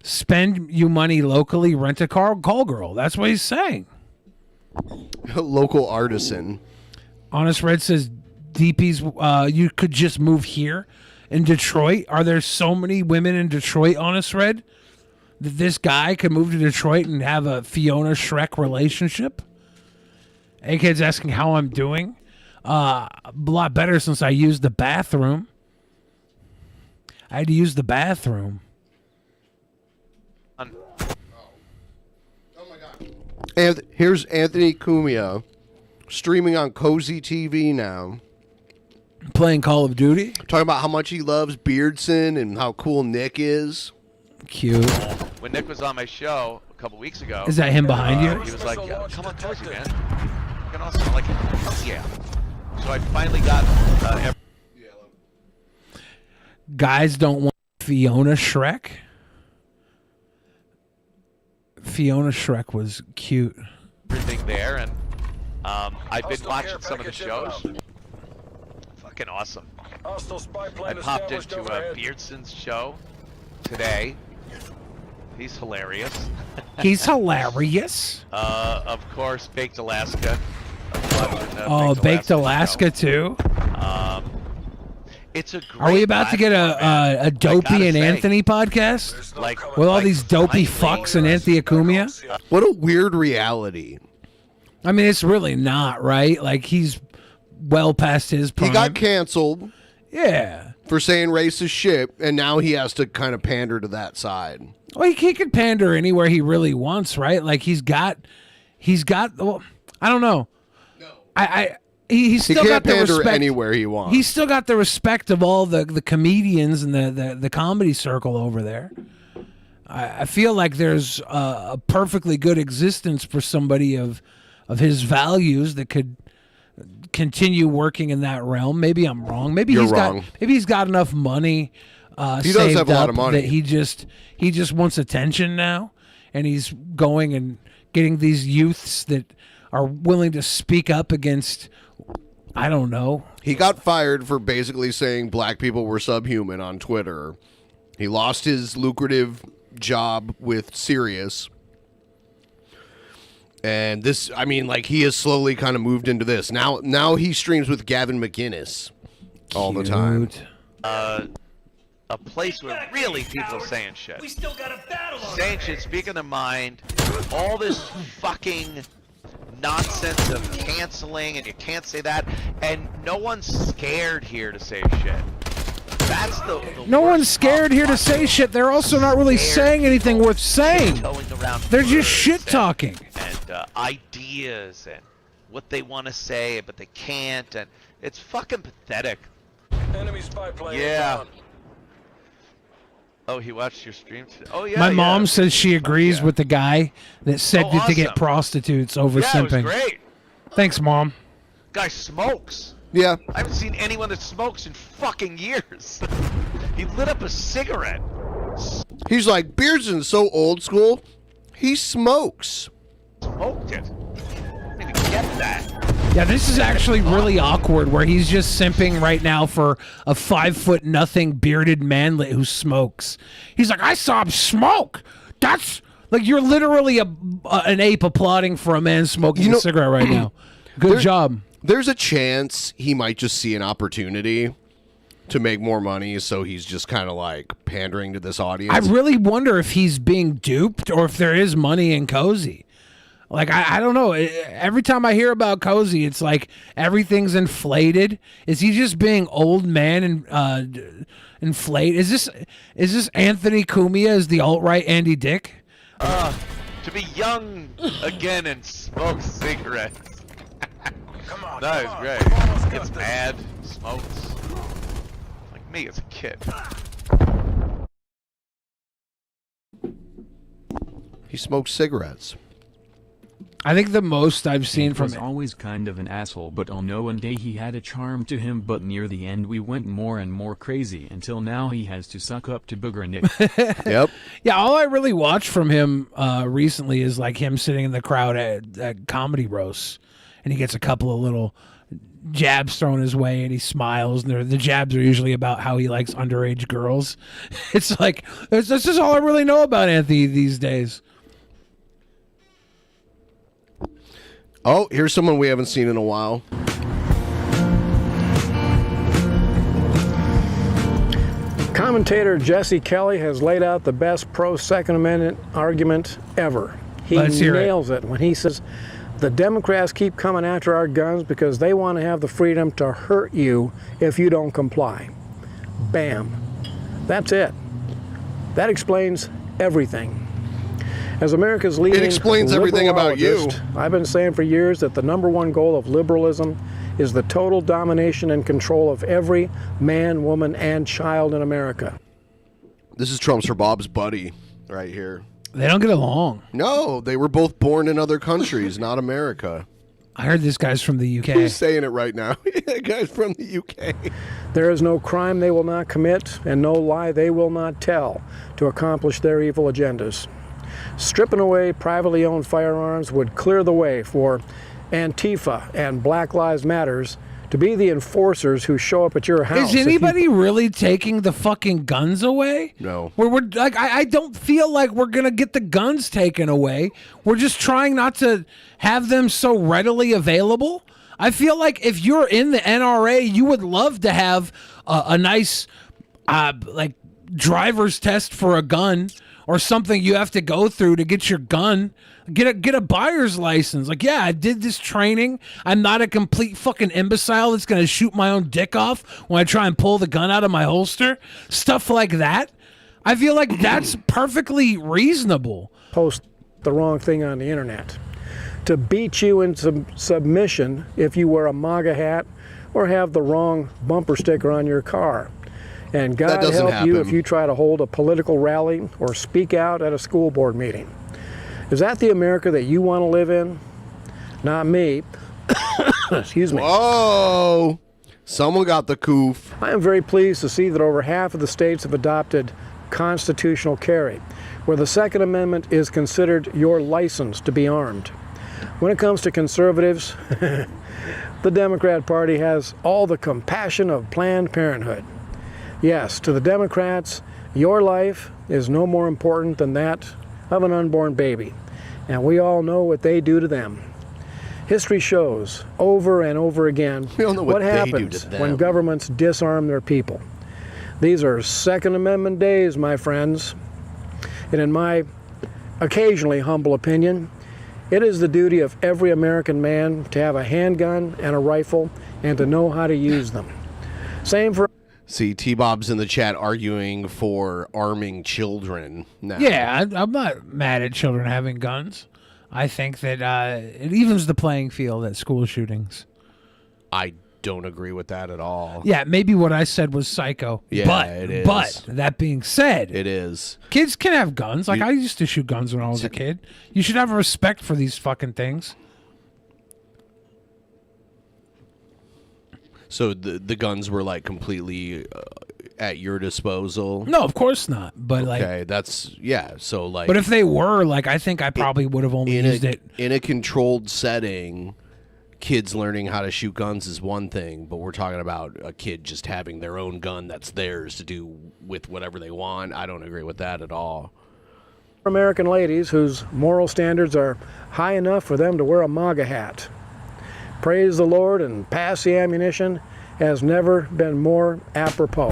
Spend you money locally, rent a car, call girl. That's what he's saying. Local artisan. Honest Red says DP's you could just move here in Detroit. Are there so many women in Detroit, Honest Red, that this guy could move to Detroit and have a Fiona Shrek relationship? A-Kid's asking how I'm doing. A lot better since I used the bathroom. I had to use the bathroom. And here's Anthony Cumia streaming on Cozy TV now. Playing Call of Duty? Talking about how much he loves Beardson and how cool Nick is. Cute. When Nick was on my show a couple weeks ago. Is that him behind you? He was like, yeah, come on, Cozy, man. Fucking awesome. I'm like, oh, yeah. So I finally got... Guys don't want Fiona Shrek? Fiona Shrek was cute. everything there, and I've been watching some of the shows. Fucking awesome. I popped into Beardson's show today. He's hilarious. He's hilarious. Of course, Baked Alaska. Oh, Baked Alaska too. It's a great Are we about to get a Dopey and Anthony podcast? With all these dopey fucks and Anthony Acumia? What a weird reality. I mean, it's really not, right? Like, he's well past his prime. He got canceled. Yeah. For saying racist shit, and now he has to kind of pander to that side. Well, he could pander anywhere he really wants, right? Like, he's got, well, I don't know. He's still got the pander respect anywhere he wants. He's still got the respect of all the comedians and the comedy circle over there. I feel like there's a perfectly good existence for somebody of his values that could continue working in that realm. Maybe I'm wrong. Maybe You're he's wrong. got he's got enough money. He does have a lot of money. That he just wants attention now, and he's going and getting these youths that are willing to speak up against. I don't know. He got fired for basically saying black people were subhuman on Twitter. He lost his lucrative job with Sirius. And this, I mean, like, he has slowly kind of moved into this. Now he streams with Gavin McInnes all the time. A place where really people are saying shit. We still got a battle on saying shit, speaking their mind. All this fucking nonsense of canceling, and you can't say that, and no one's scared here to say shit. That's the no one's scared here to say shit. They're also not really saying anything worth saying. They're just shit talking. And ideas and what they want to say, but they can't, and it's fucking pathetic. Enemy spy plane. Yeah. Oh, he watched your stream today. Oh, yeah. My mom says she agrees with the guy that said to get awesome. prostitutes over Yeah, it was simping. great. Thanks, Mom. Guy smokes. Yeah. I haven't seen anyone that smokes in fucking years. He lit up a cigarette. He's like, Beardson's so old school, he smokes. Smoked it. I didn't even get that. Yeah, this is actually really awkward where he's just simping right now for a 5'0" bearded manlet who smokes. He's like, I saw him smoke. That's like you're literally an ape applauding for a man smoking a cigarette right now. Good job. There's a chance he might just see an opportunity to make more money, so he's just kind of like pandering to this audience. I really wonder if he's being duped or if there is money in Cozy. Like, I don't know. Every time I hear about Cozy, it's like everything's inflated. Is he just being old man and inflate? Is this Anthony Cumia as the alt-right Andy Dick? To be young again and smoke cigarettes. That is great. Gets mad, smokes. Like me as a kid. He smokes cigarettes. I think the most I've seen from was always kind of an asshole, but I'll know one day he had a charm to him, but near the end we went more and more crazy until now he has to suck up to Booger Nick. Yep. Yeah, all I really watched from him recently is like him sitting in the crowd at comedy roasts, and he gets a couple of little jabs thrown his way, and he smiles, and the jabs are usually about how he likes underage girls. It's like, that's just all I really know about Anthony these days. Oh, here's someone we haven't seen in a while. Commentator Jesse Kelly has laid out the best pro-Second Amendment argument ever. He Let's hear it. nails it when he says, the Democrats keep coming after our guns because they want to have the freedom to hurt you if you don't comply. Bam. That's it. That explains everything. As America's leading It explains everything about you. liberalist, I've been saying for years that the #1 goal of liberalism is the total domination and control of every man, woman, and child in America. This is Trump's for Bob's buddy right here. They don't get along. No, they were both born in other countries, not America. I heard this guy's from the UK. Who's saying it right now? That guy's from the UK. There is no crime they will not commit and no lie they will not tell to accomplish their evil agendas. Stripping away privately owned firearms would clear the way for Antifa and Black Lives Matters to be the enforcers who show up at your house. Is anybody really taking the fucking guns away? No. We're like, I don't feel like we're gonna get the guns taken away. We're just trying not to have them so readily available. I feel like if you're in the NRA, you would love to have a nice, like, driver's test for a gun or something you have to go through to get your gun. Get a buyer's license. Like, yeah, I did this training. I'm not a complete fucking imbecile that's going to shoot my own dick off when I try and pull the gun out of my holster. Stuff like that. I feel like that's perfectly reasonable. Post the wrong thing on the internet. To beat you into submission if you wear a MAGA hat or have the wrong bumper sticker on your car. And God help you if you try to hold a political rally or speak out at a school board meeting. Is that the America that you want to live in? Not me. Excuse me. Whoa! Someone got the coof. I am very pleased to see that over half of the states have adopted constitutional carry, where the Second Amendment is considered your license to be armed. When it comes to conservatives, the Democrat Party has all the compassion of Planned Parenthood. Yes, to the Democrats, your life is no more important than that of an unborn baby, and we all know what they do to them. History shows over and over again what happens when governments disarm their people. These are Second Amendment days, my friends, and in my occasionally humble opinion, it is the duty of every American man to have a handgun and a rifle and to know how to use them. Same for... See, T-Bob's in the chat arguing for arming children now. Yeah, I'm not mad at children having guns. I think that it evens the playing field at school shootings. I don't agree with that at all. Yeah, maybe what I said was psycho. Yeah, it is. But that being said, it is. Kids can have guns. Like, I used to shoot guns when I was a kid. You should have a respect for these fucking things. So the guns were like completely at your disposal? No, of course not. But okay, that's so like. But if they were, like, I think I probably would have only used it in a controlled setting. Kids learning how to shoot guns is one thing, but we're talking about a kid just having their own gun that's theirs to do with whatever they want. I don't agree with that at all. American ladies whose moral standards are high enough for them to wear a MAGA hat. Praise the Lord, and pass the ammunition has never been more apropos.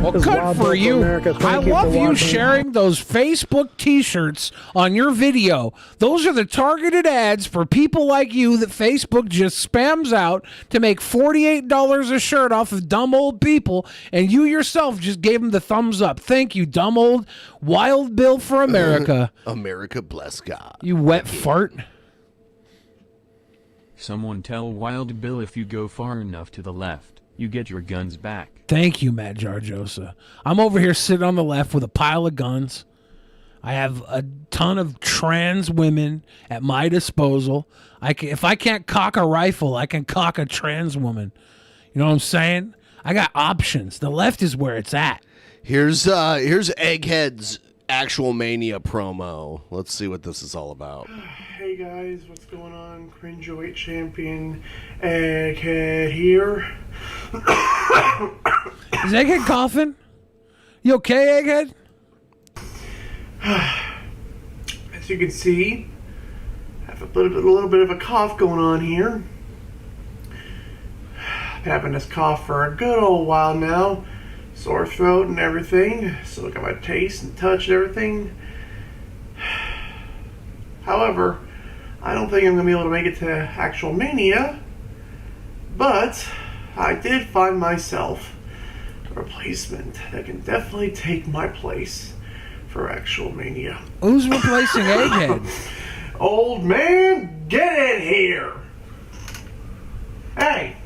Well, good for you. I love you sharing those Facebook t-shirts on your video. Those are the targeted ads for people like you that Facebook just spams out to make $48 a shirt off of dumb old people, and you yourself just gave them the thumbs up. Thank you, dumb old Wild Bill for America. America bless God. You wet fart. Someone tell Wild Bill if you go far enough to the left, you get your guns back. Thank you, Matt Jarjosa. I'm over here sitting on the left with a pile of guns. I have a ton of trans women at my disposal. If I can't cock a rifle, I can cock a trans woman. You know what I'm saying? I got options. The left is where it's at. Here's Egghead's Actual Mania promo. Let's see what this is all about. Hey guys, what's going on? Cringeoid champion Egghead here. Is Egghead coughing? You okay, Egghead? As you can see, I have a little bit of a cough going on here. I've been having this cough for a good old while now. Sore throat and everything. So look at my taste and touch and everything. However, I don't think I'm going to be able to make it to Actual Mania. But I did find myself a replacement that can definitely take my place for Actual Mania. Who's replacing Egghead? Old man, get in here! Hey!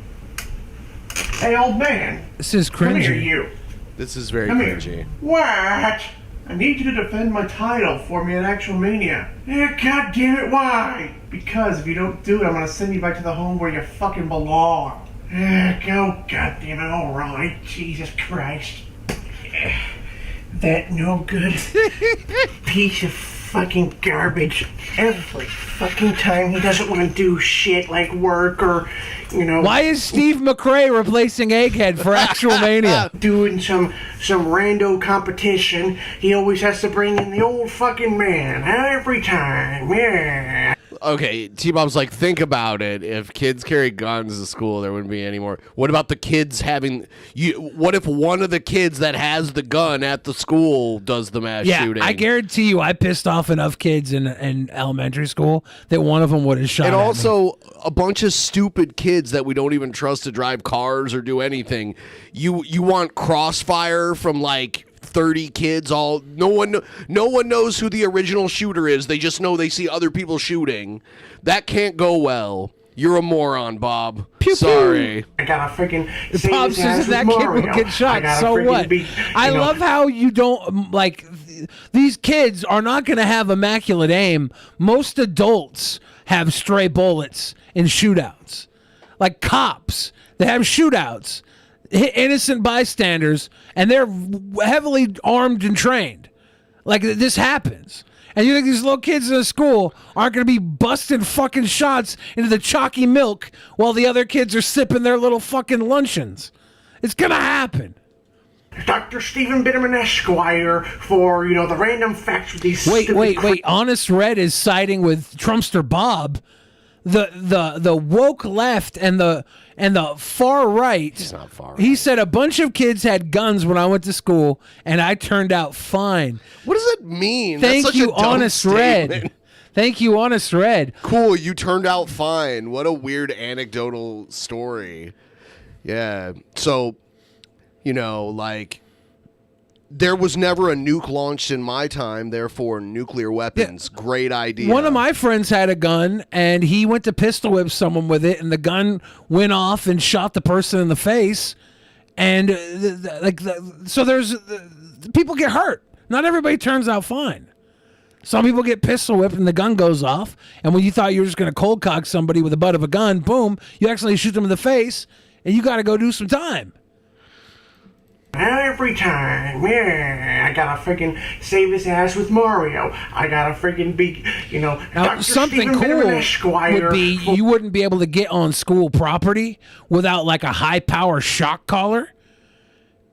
Hey, old man! This is Come here, cringy. you! This is very Come cringy. Here. What? I need you to defend my title for me at Actual Mania. Yeah, God damn it, why? Because if you don't do it, I'm gonna send you back to the home where you fucking belong. Go, God damn it, alright, Jesus Christ. That no good piece of fucking garbage every fucking time. He doesn't want to do shit like work or, you know. Why is Steve McRae replacing Egghead for Actual Mania? Doing some rando competition. He always has to bring in the old fucking man every time. Yeah. Okay, T-Bob's like, think about it. If kids carry guns to school, there wouldn't be any more. What about the kids having... What if one of the kids that has the gun at the school does the mass shooting? I guarantee you I pissed off enough kids in elementary school that one of them would have shot And at also, me. a bunch of stupid kids that we don't even trust to drive cars or do anything. You want crossfire from, like... 30 kids all no one knows who the original shooter is. They just know they see other people shooting. That can't go well. You're a moron, Bob. Pew, Sorry. I gotta freaking Bob says that kid will get shot. So what? I love how you don't like these kids are not going to have immaculate aim. Most adults have stray bullets in shootouts. Like cops, they have shootouts. Hit innocent bystanders, and they're heavily armed and trained. Like, this happens. And you think these little kids in the school aren't going to be busting fucking shots into the chalky milk while the other kids are sipping their little fucking luncheons. It's going to happen. Dr. Stephen Bitterman Esquire for, you know, the random facts with these Wait. Honest Red is siding with Trumpster Bob. The woke left and the far right. It's not far right. He said a bunch of kids had guns when I went to school, and I turned out fine. What does it mean? Thank That's such you, a dumb Honest statement. Red. Thank you, Honest Red. Cool, you turned out fine. What a weird anecdotal story. Yeah. So, you know, like, there was never a nuke launched in my time, therefore nuclear weapons. Yeah. Great idea. One of my friends had a gun, and he went to pistol whip someone with it, and the gun went off and shot the person in the face. And so there's people get hurt. Not everybody turns out fine. Some people get pistol whipped and the gun goes off. And when you thought you were just going to cold cock somebody with the butt of a gun, boom, you actually shoot them in the face, and you got to go do some time. Every time, yeah, I gotta freaking save his ass with Mario. I gotta freaking be, you know, now, Dr. something Stephen cool Bitterman Esquire would be you wouldn't be able to get on school property without like a high power shock collar.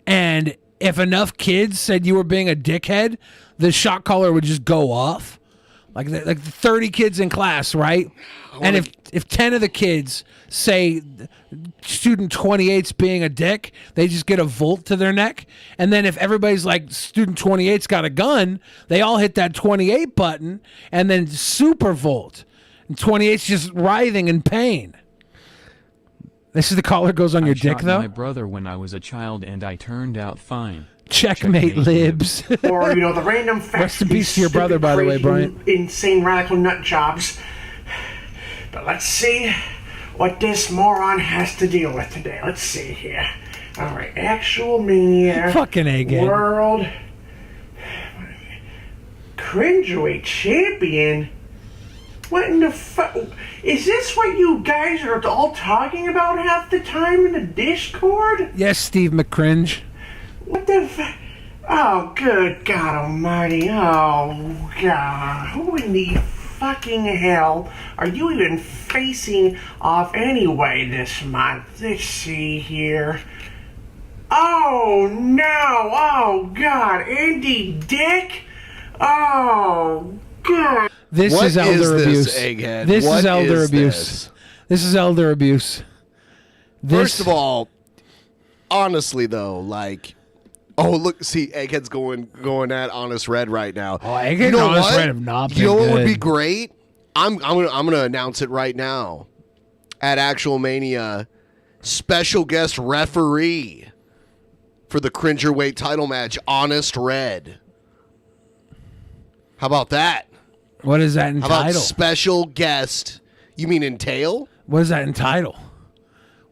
And if enough kids said you were being a dickhead, the shock collar would just go off. Like 30 kids in class, right? And if 10 of the kids say student 28's being a dick, they just get a volt to their neck. And then if everybody's like student 28's got a gun, they all hit that 28 button and then super volt. And 28's just writhing in pain. This is the collar goes on your dick, though? I shot my brother when I was a child and I turned out fine. Checkmate libs. Or, you know, the random facts. Rest in peace to your brother, by the way, Brian. Insane radical nut jobs. But let's see what this moron has to deal with today. Let's see here. All right, Actual Mania. Fucking A-game. World Cringerweight Champion. What in the fuck? Is this what you guys are all talking about half the time in the Discord? Yes, Steve McCringe. What the fuck? Oh, good God almighty. Oh, God. Who in the fucking hell are you even facing off anyway this month? Let's see here. Oh, no. Oh, God. Andy Dick? Oh, God. This What is elder is abuse. this, Egghead? This What is elder is abuse. This is elder abuse. First of all, honestly though, like, oh look, see, Egghead's going at Honest Red right now. Oh, Egghead and Honest Red have not been You know what would good. be great? I'm gonna announce it right now. At Actual Mania, special guest referee for the Cringerweight title match, Honest Red. How about that? What is that How entitle? about special guest? You mean entail? What is that entitle?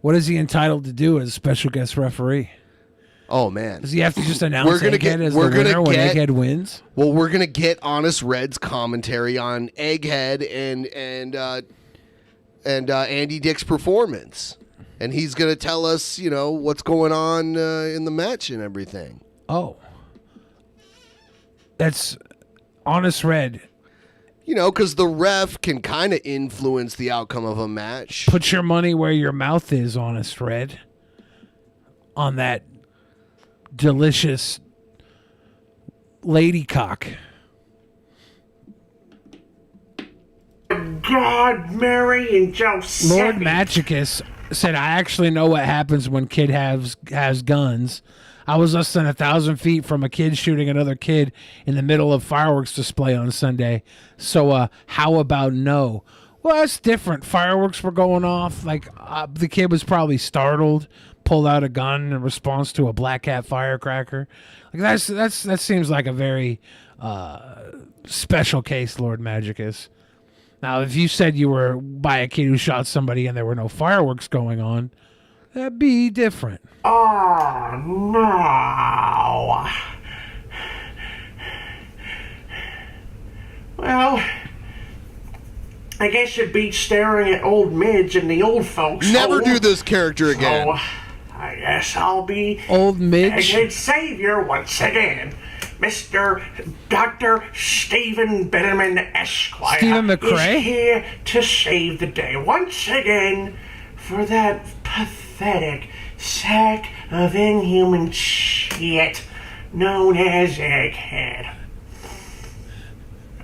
What is he entitled to do as a special guest referee? Oh man, Does he have to just announce Egghead as the winner when Egghead wins? Well, we're gonna get Honest Red's commentary on Egghead and Andy Dick's performance, and he's gonna tell us, you know, what's going on in the match and everything. Oh, that's Honest Red. You know, because the ref can kind of influence the outcome of a match. Put your money where your mouth is, Honest Red. On that delicious lady cock. God, Mary, and Joseph. Lord Magicus said, I actually know what happens when kid has guns. I was less than 1,000 feet from a kid shooting another kid in the middle of fireworks display on Sunday. So how about no? Well, that's different. Fireworks were going off. Like the kid was probably startled, pulled out a gun in response to a black cat firecracker. Like that seems like a very special case, Lord Magicus. Now, if you said you were by a kid who shot somebody and there were no fireworks going on, that'd be different. Oh, no. Well, I guess it beats staring at old Midge and the old folks. Never do this character again. So, I guess I'll be Old Midge. a good savior once again. Mr. Dr. Stephen Bitterman Esquire Stephen McRae? is here to save the day once again for that pathetic sack of inhuman shit known as Egghead.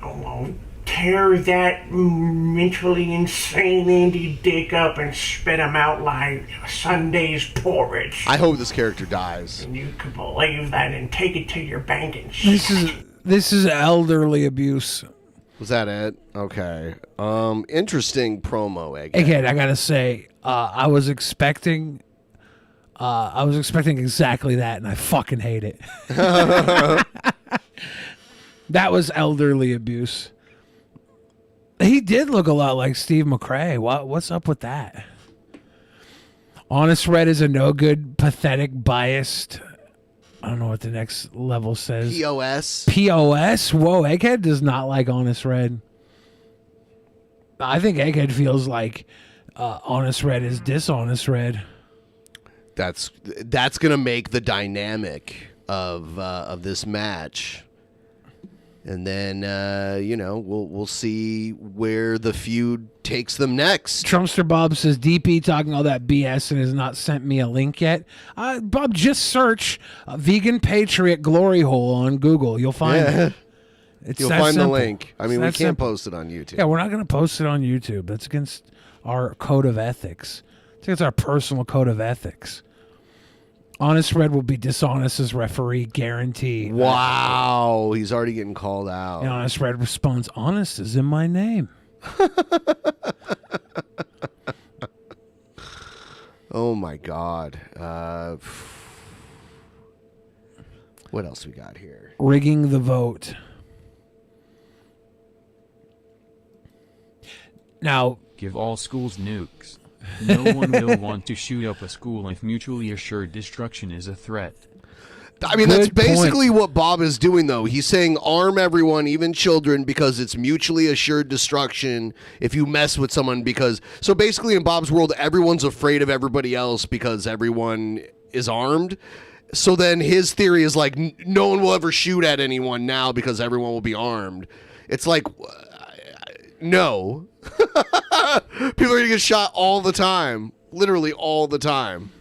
Oh, tear that mentally insane Andy Dick up and spit him out like Sunday's porridge. I hope this character dies. And you can believe that and take it to your bank and This is elderly abuse. Was that it? Okay. Interesting promo, Egghead. Again, I gotta say, I was expecting exactly that, and I fucking hate it. That was elderly abuse. He did look a lot like Steve McRae. What's up with that? Honest Red is a no good, pathetic, biased. I don't know what the next level says. POS. POS? Whoa, Egghead does not like Honest Red. I think Egghead feels like Honest Red is dishonest Red. That's gonna make the dynamic of this match. And then we'll see where the feud takes them next. Trumpster Bob says DP talking all that BS and has not sent me a link yet. Bob, just search Vegan Patriot Glory Hole on Google. You'll find it. You'll that find simple. the link. I mean, we It's can't that simple. post it on YouTube. Yeah, we're not going to post it on YouTube. That's against our code of ethics. I think it's our personal code of ethics. Honest Red will be dishonest as referee, guarantee. Wow, he's already getting called out. And Honest Red responds, honest is in my name. Oh my God. What else we got here? Rigging the vote. Now, give all schools nukes. No one will want to shoot up a school if mutually assured destruction is a threat. I mean, that's basically what Bob is doing, though. He's saying arm everyone, even children, because it's mutually assured destruction if you mess with someone. So basically, in Bob's world, everyone's afraid of everybody else because everyone is armed. So then his theory is like, no one will ever shoot at anyone now because everyone will be armed. It's like, no. People are going to get shot all the time. Literally all the time.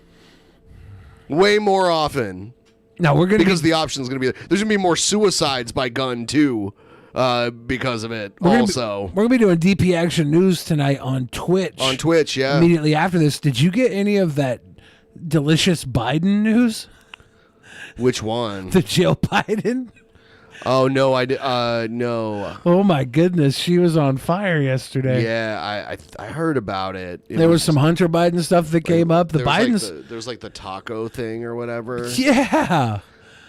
Way more often. Now we're gonna because the option is going to be there's going to be more suicides by gun too, because of it. we're We're gonna be doing DP Action News tonight on Twitch. On Twitch, yeah. Immediately after this, did you get any of that delicious Biden news? Which one? The Jill Biden. Oh no, I did. No. Oh my goodness, she was on fire yesterday. Yeah, I heard about it. There was some Hunter Biden stuff that came up. The Bidens. There's like the taco thing or whatever. Yeah.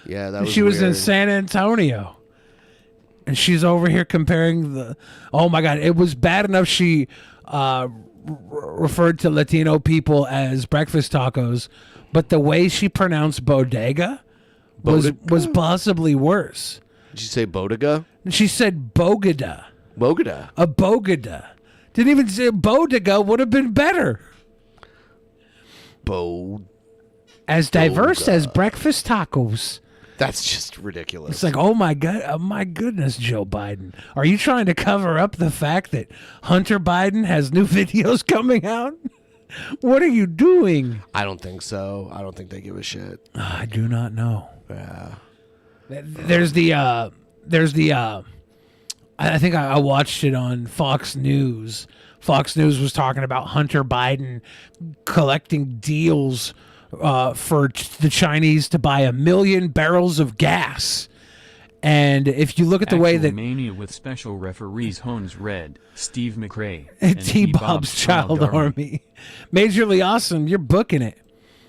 Yeah, that was. She was in weird. San Antonio, and she's over here comparing the. Oh my God! It was bad enough she referred to Latino people as breakfast tacos, but the way she pronounced bodega was possibly worse. Did you say bodega? She said bogada. Bogada. A bogada. Didn't even say bodega would have been better. As diverse as breakfast tacos. That's just ridiculous. It's like, oh my goodness, Joe Biden. Are you trying to cover up the fact that Hunter Biden has new videos coming out? What are you doing? I don't think so. I don't think they give a shit. I do not know. Yeah. There's the I think I watched it on Fox News. Fox News was talking about Hunter Biden collecting deals for the Chinese to buy 1 million barrels of gas. And if you look at the way that Mania with special referees Hones Red, Steve McRae, and T-Bob's Child Army. Majorly awesome. You're booking it.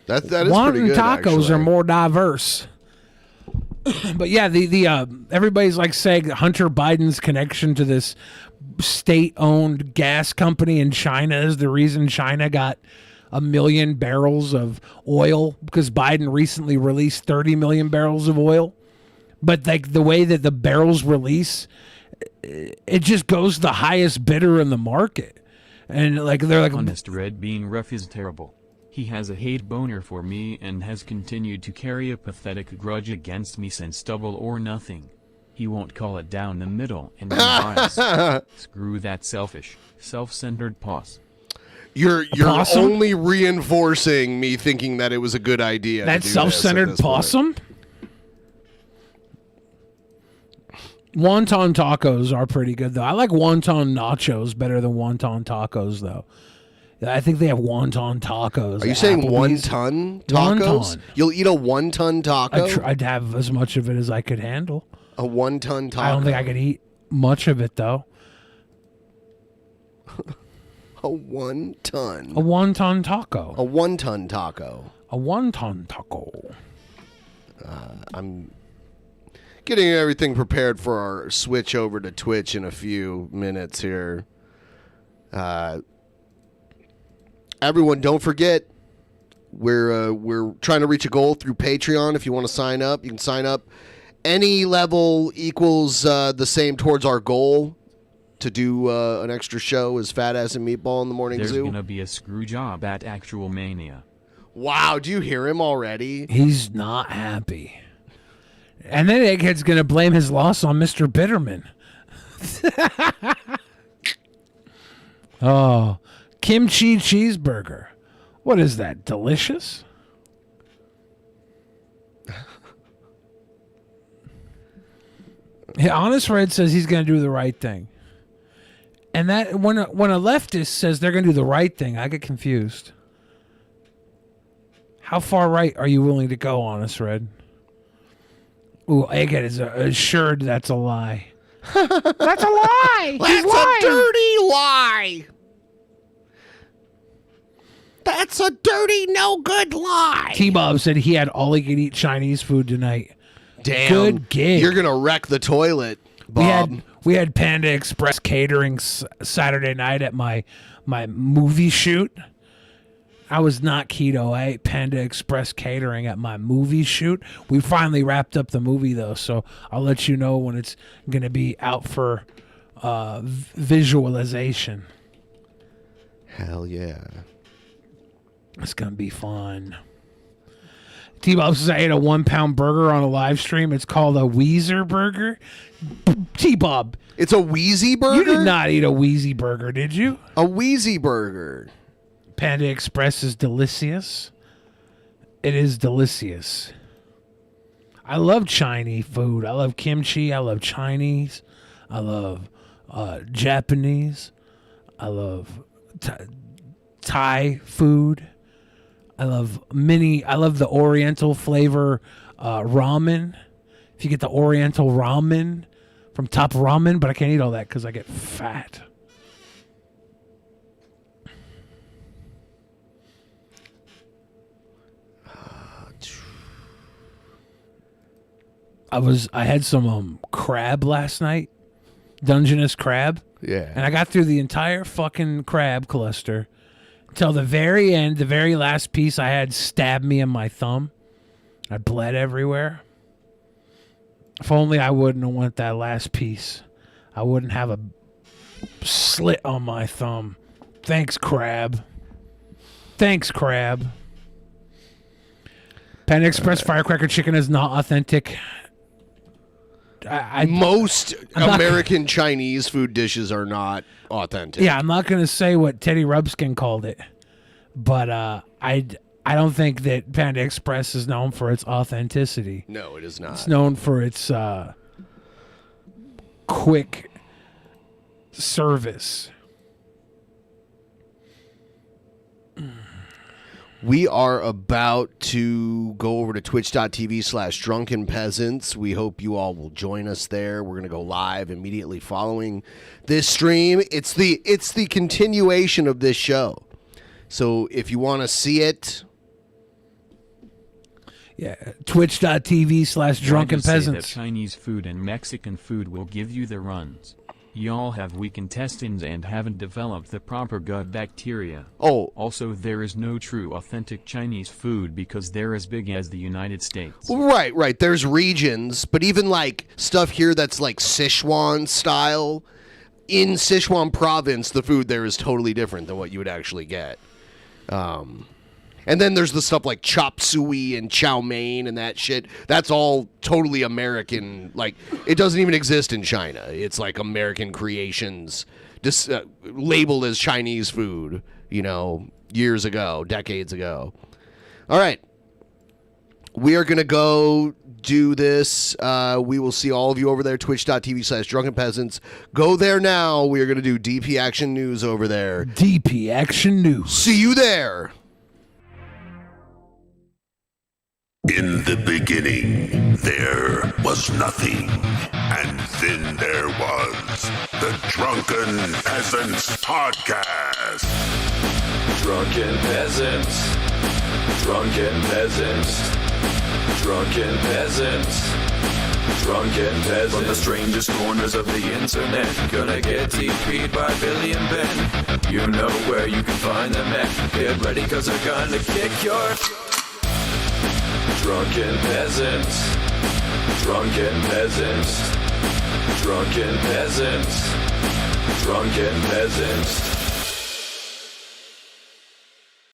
That is Wonton pretty good, tacos actually. are more diverse. But yeah, the everybody's like saying Hunter Biden's connection to this state-owned gas company in China is the reason China got 1 million barrels of oil, because Biden recently released 30 million barrels of oil. But like the way that the barrels release, it just goes the highest bidder in the market. And like they're like, Honest Red being rough is terrible. He has a hate boner for me and has continued to carry a pathetic grudge against me since Double or Nothing. He won't call it down the middle and be biased. Screw that selfish, self-centered poss. You're possum? only reinforcing me thinking that it was a good idea. that to do this at self-centered this point. possum. Wonton tacos are pretty good though. I like wonton nachos better than wonton tacos though. I think they have wonton tacos. Are you at saying Applebee's. 1 ton tacos? Wonton. You'll eat a 1 ton taco? I'd have as much of it as I could handle. A 1 ton taco? I don't think I could eat much of it though. A 1 ton. A wonton taco. A 1 ton taco. A wonton taco. I'm getting everything prepared for our switch over to Twitch in a few minutes here. Everyone, don't forget, we're trying to reach a goal through Patreon. If you want to sign up, you can sign up. Any level equals the same towards our goal to do an extra show as Fat Ass and Meatball in the Morning There's Zoo. gonna be a screw job at Actual Mania. Wow, do you hear him already? He's not happy. And then Egghead's going to blame his loss on Mr. Bitterman. Oh, kimchi cheeseburger. What is that? Delicious? Yeah, Honest Red says he's going to do the right thing. And that when a leftist says they're going to do the right thing, I get confused. How far right are you willing to go, Honest Red? Ooh, Egghead is assured that's a lie. That's a lie. That's a dirty lie. That's a dirty, no good lie. T-Bob said he had all he could eat Chinese food tonight. Damn. Good gig. You're going to wreck the toilet, Bob. We had Panda Express catering Saturday night at my movie shoot. I was not keto. I ate Panda Express catering at my movie shoot. We finally wrapped up the movie, though, so I'll let you know when it's going to be out for visualization. Hell yeah. It's going to be fun. T-Bob says I ate a 1 pound burger on a live stream. It's called a Weezer burger. T-Bob. It's a Wheezy burger? You did not eat a Wheezy burger, did you? A Wheezy burger. Panda Express is delicious. It is delicious. I love Chinese food. I love kimchi. I love Chinese. I love Japanese. I love Thai food. I love the Oriental flavor ramen. If you get the Oriental ramen from Top Ramen, but I can't eat all that because I get fat. I had some crab last night, Dungeness crab. Yeah. And I got through the entire fucking crab cluster until the very end. The very last piece I had stabbed me in my thumb. I bled everywhere. If only I wouldn't have went that last piece. I wouldn't have a slit on my thumb. Thanks, crab. Thanks, crab. Panda Express firecracker chicken is not authentic. Most I'm not- American Chinese food dishes are not authentic. Yeah, I'm not going to say what Teddy Rubskin called it, but I don't think that Panda Express is known for its authenticity. No, it is not. It's known for its quick service. We are about to go over to twitch.tv/Drunken Peasants. We hope you all will join us there. We're going to go live immediately following this stream. It's the continuation of this show. So if you want to see it, yeah, twitch.tv/Drunken Peasants. Chinese food and Mexican food will give you the runs. Y'all have weak intestines and haven't developed the proper gut bacteria. Oh. Also, there is no true authentic Chinese food because they're as big as the United States. right. There's regions, but even like stuff here that's like Sichuan style, in Sichuan province, the food there is totally different than what you would actually get. And then there's the stuff like chop suey and chow mein and that shit. That's all totally American. Like, it doesn't even exist in China. It's like American creations, just labeled as Chinese food, years ago, decades ago. All right. We are going to go do this. We will see all of you over there, twitch.tv/Drunken Peasants. Go there now. We are going to do DP Action News over there. DP Action News. See you there. In the beginning, there was nothing, and then there was the Drunken Peasants Podcast. Drunken Peasants. Drunken Peasants. Drunken Peasants. Drunken Peasants. From the strangest corners of the internet, gonna get TP'd by Billy and Ben. You know where you can find them at. Get ready, cause they're gonna kick your... Drunken Peasants. Drunken Peasants. Drunken Peasants. Drunken Peasants.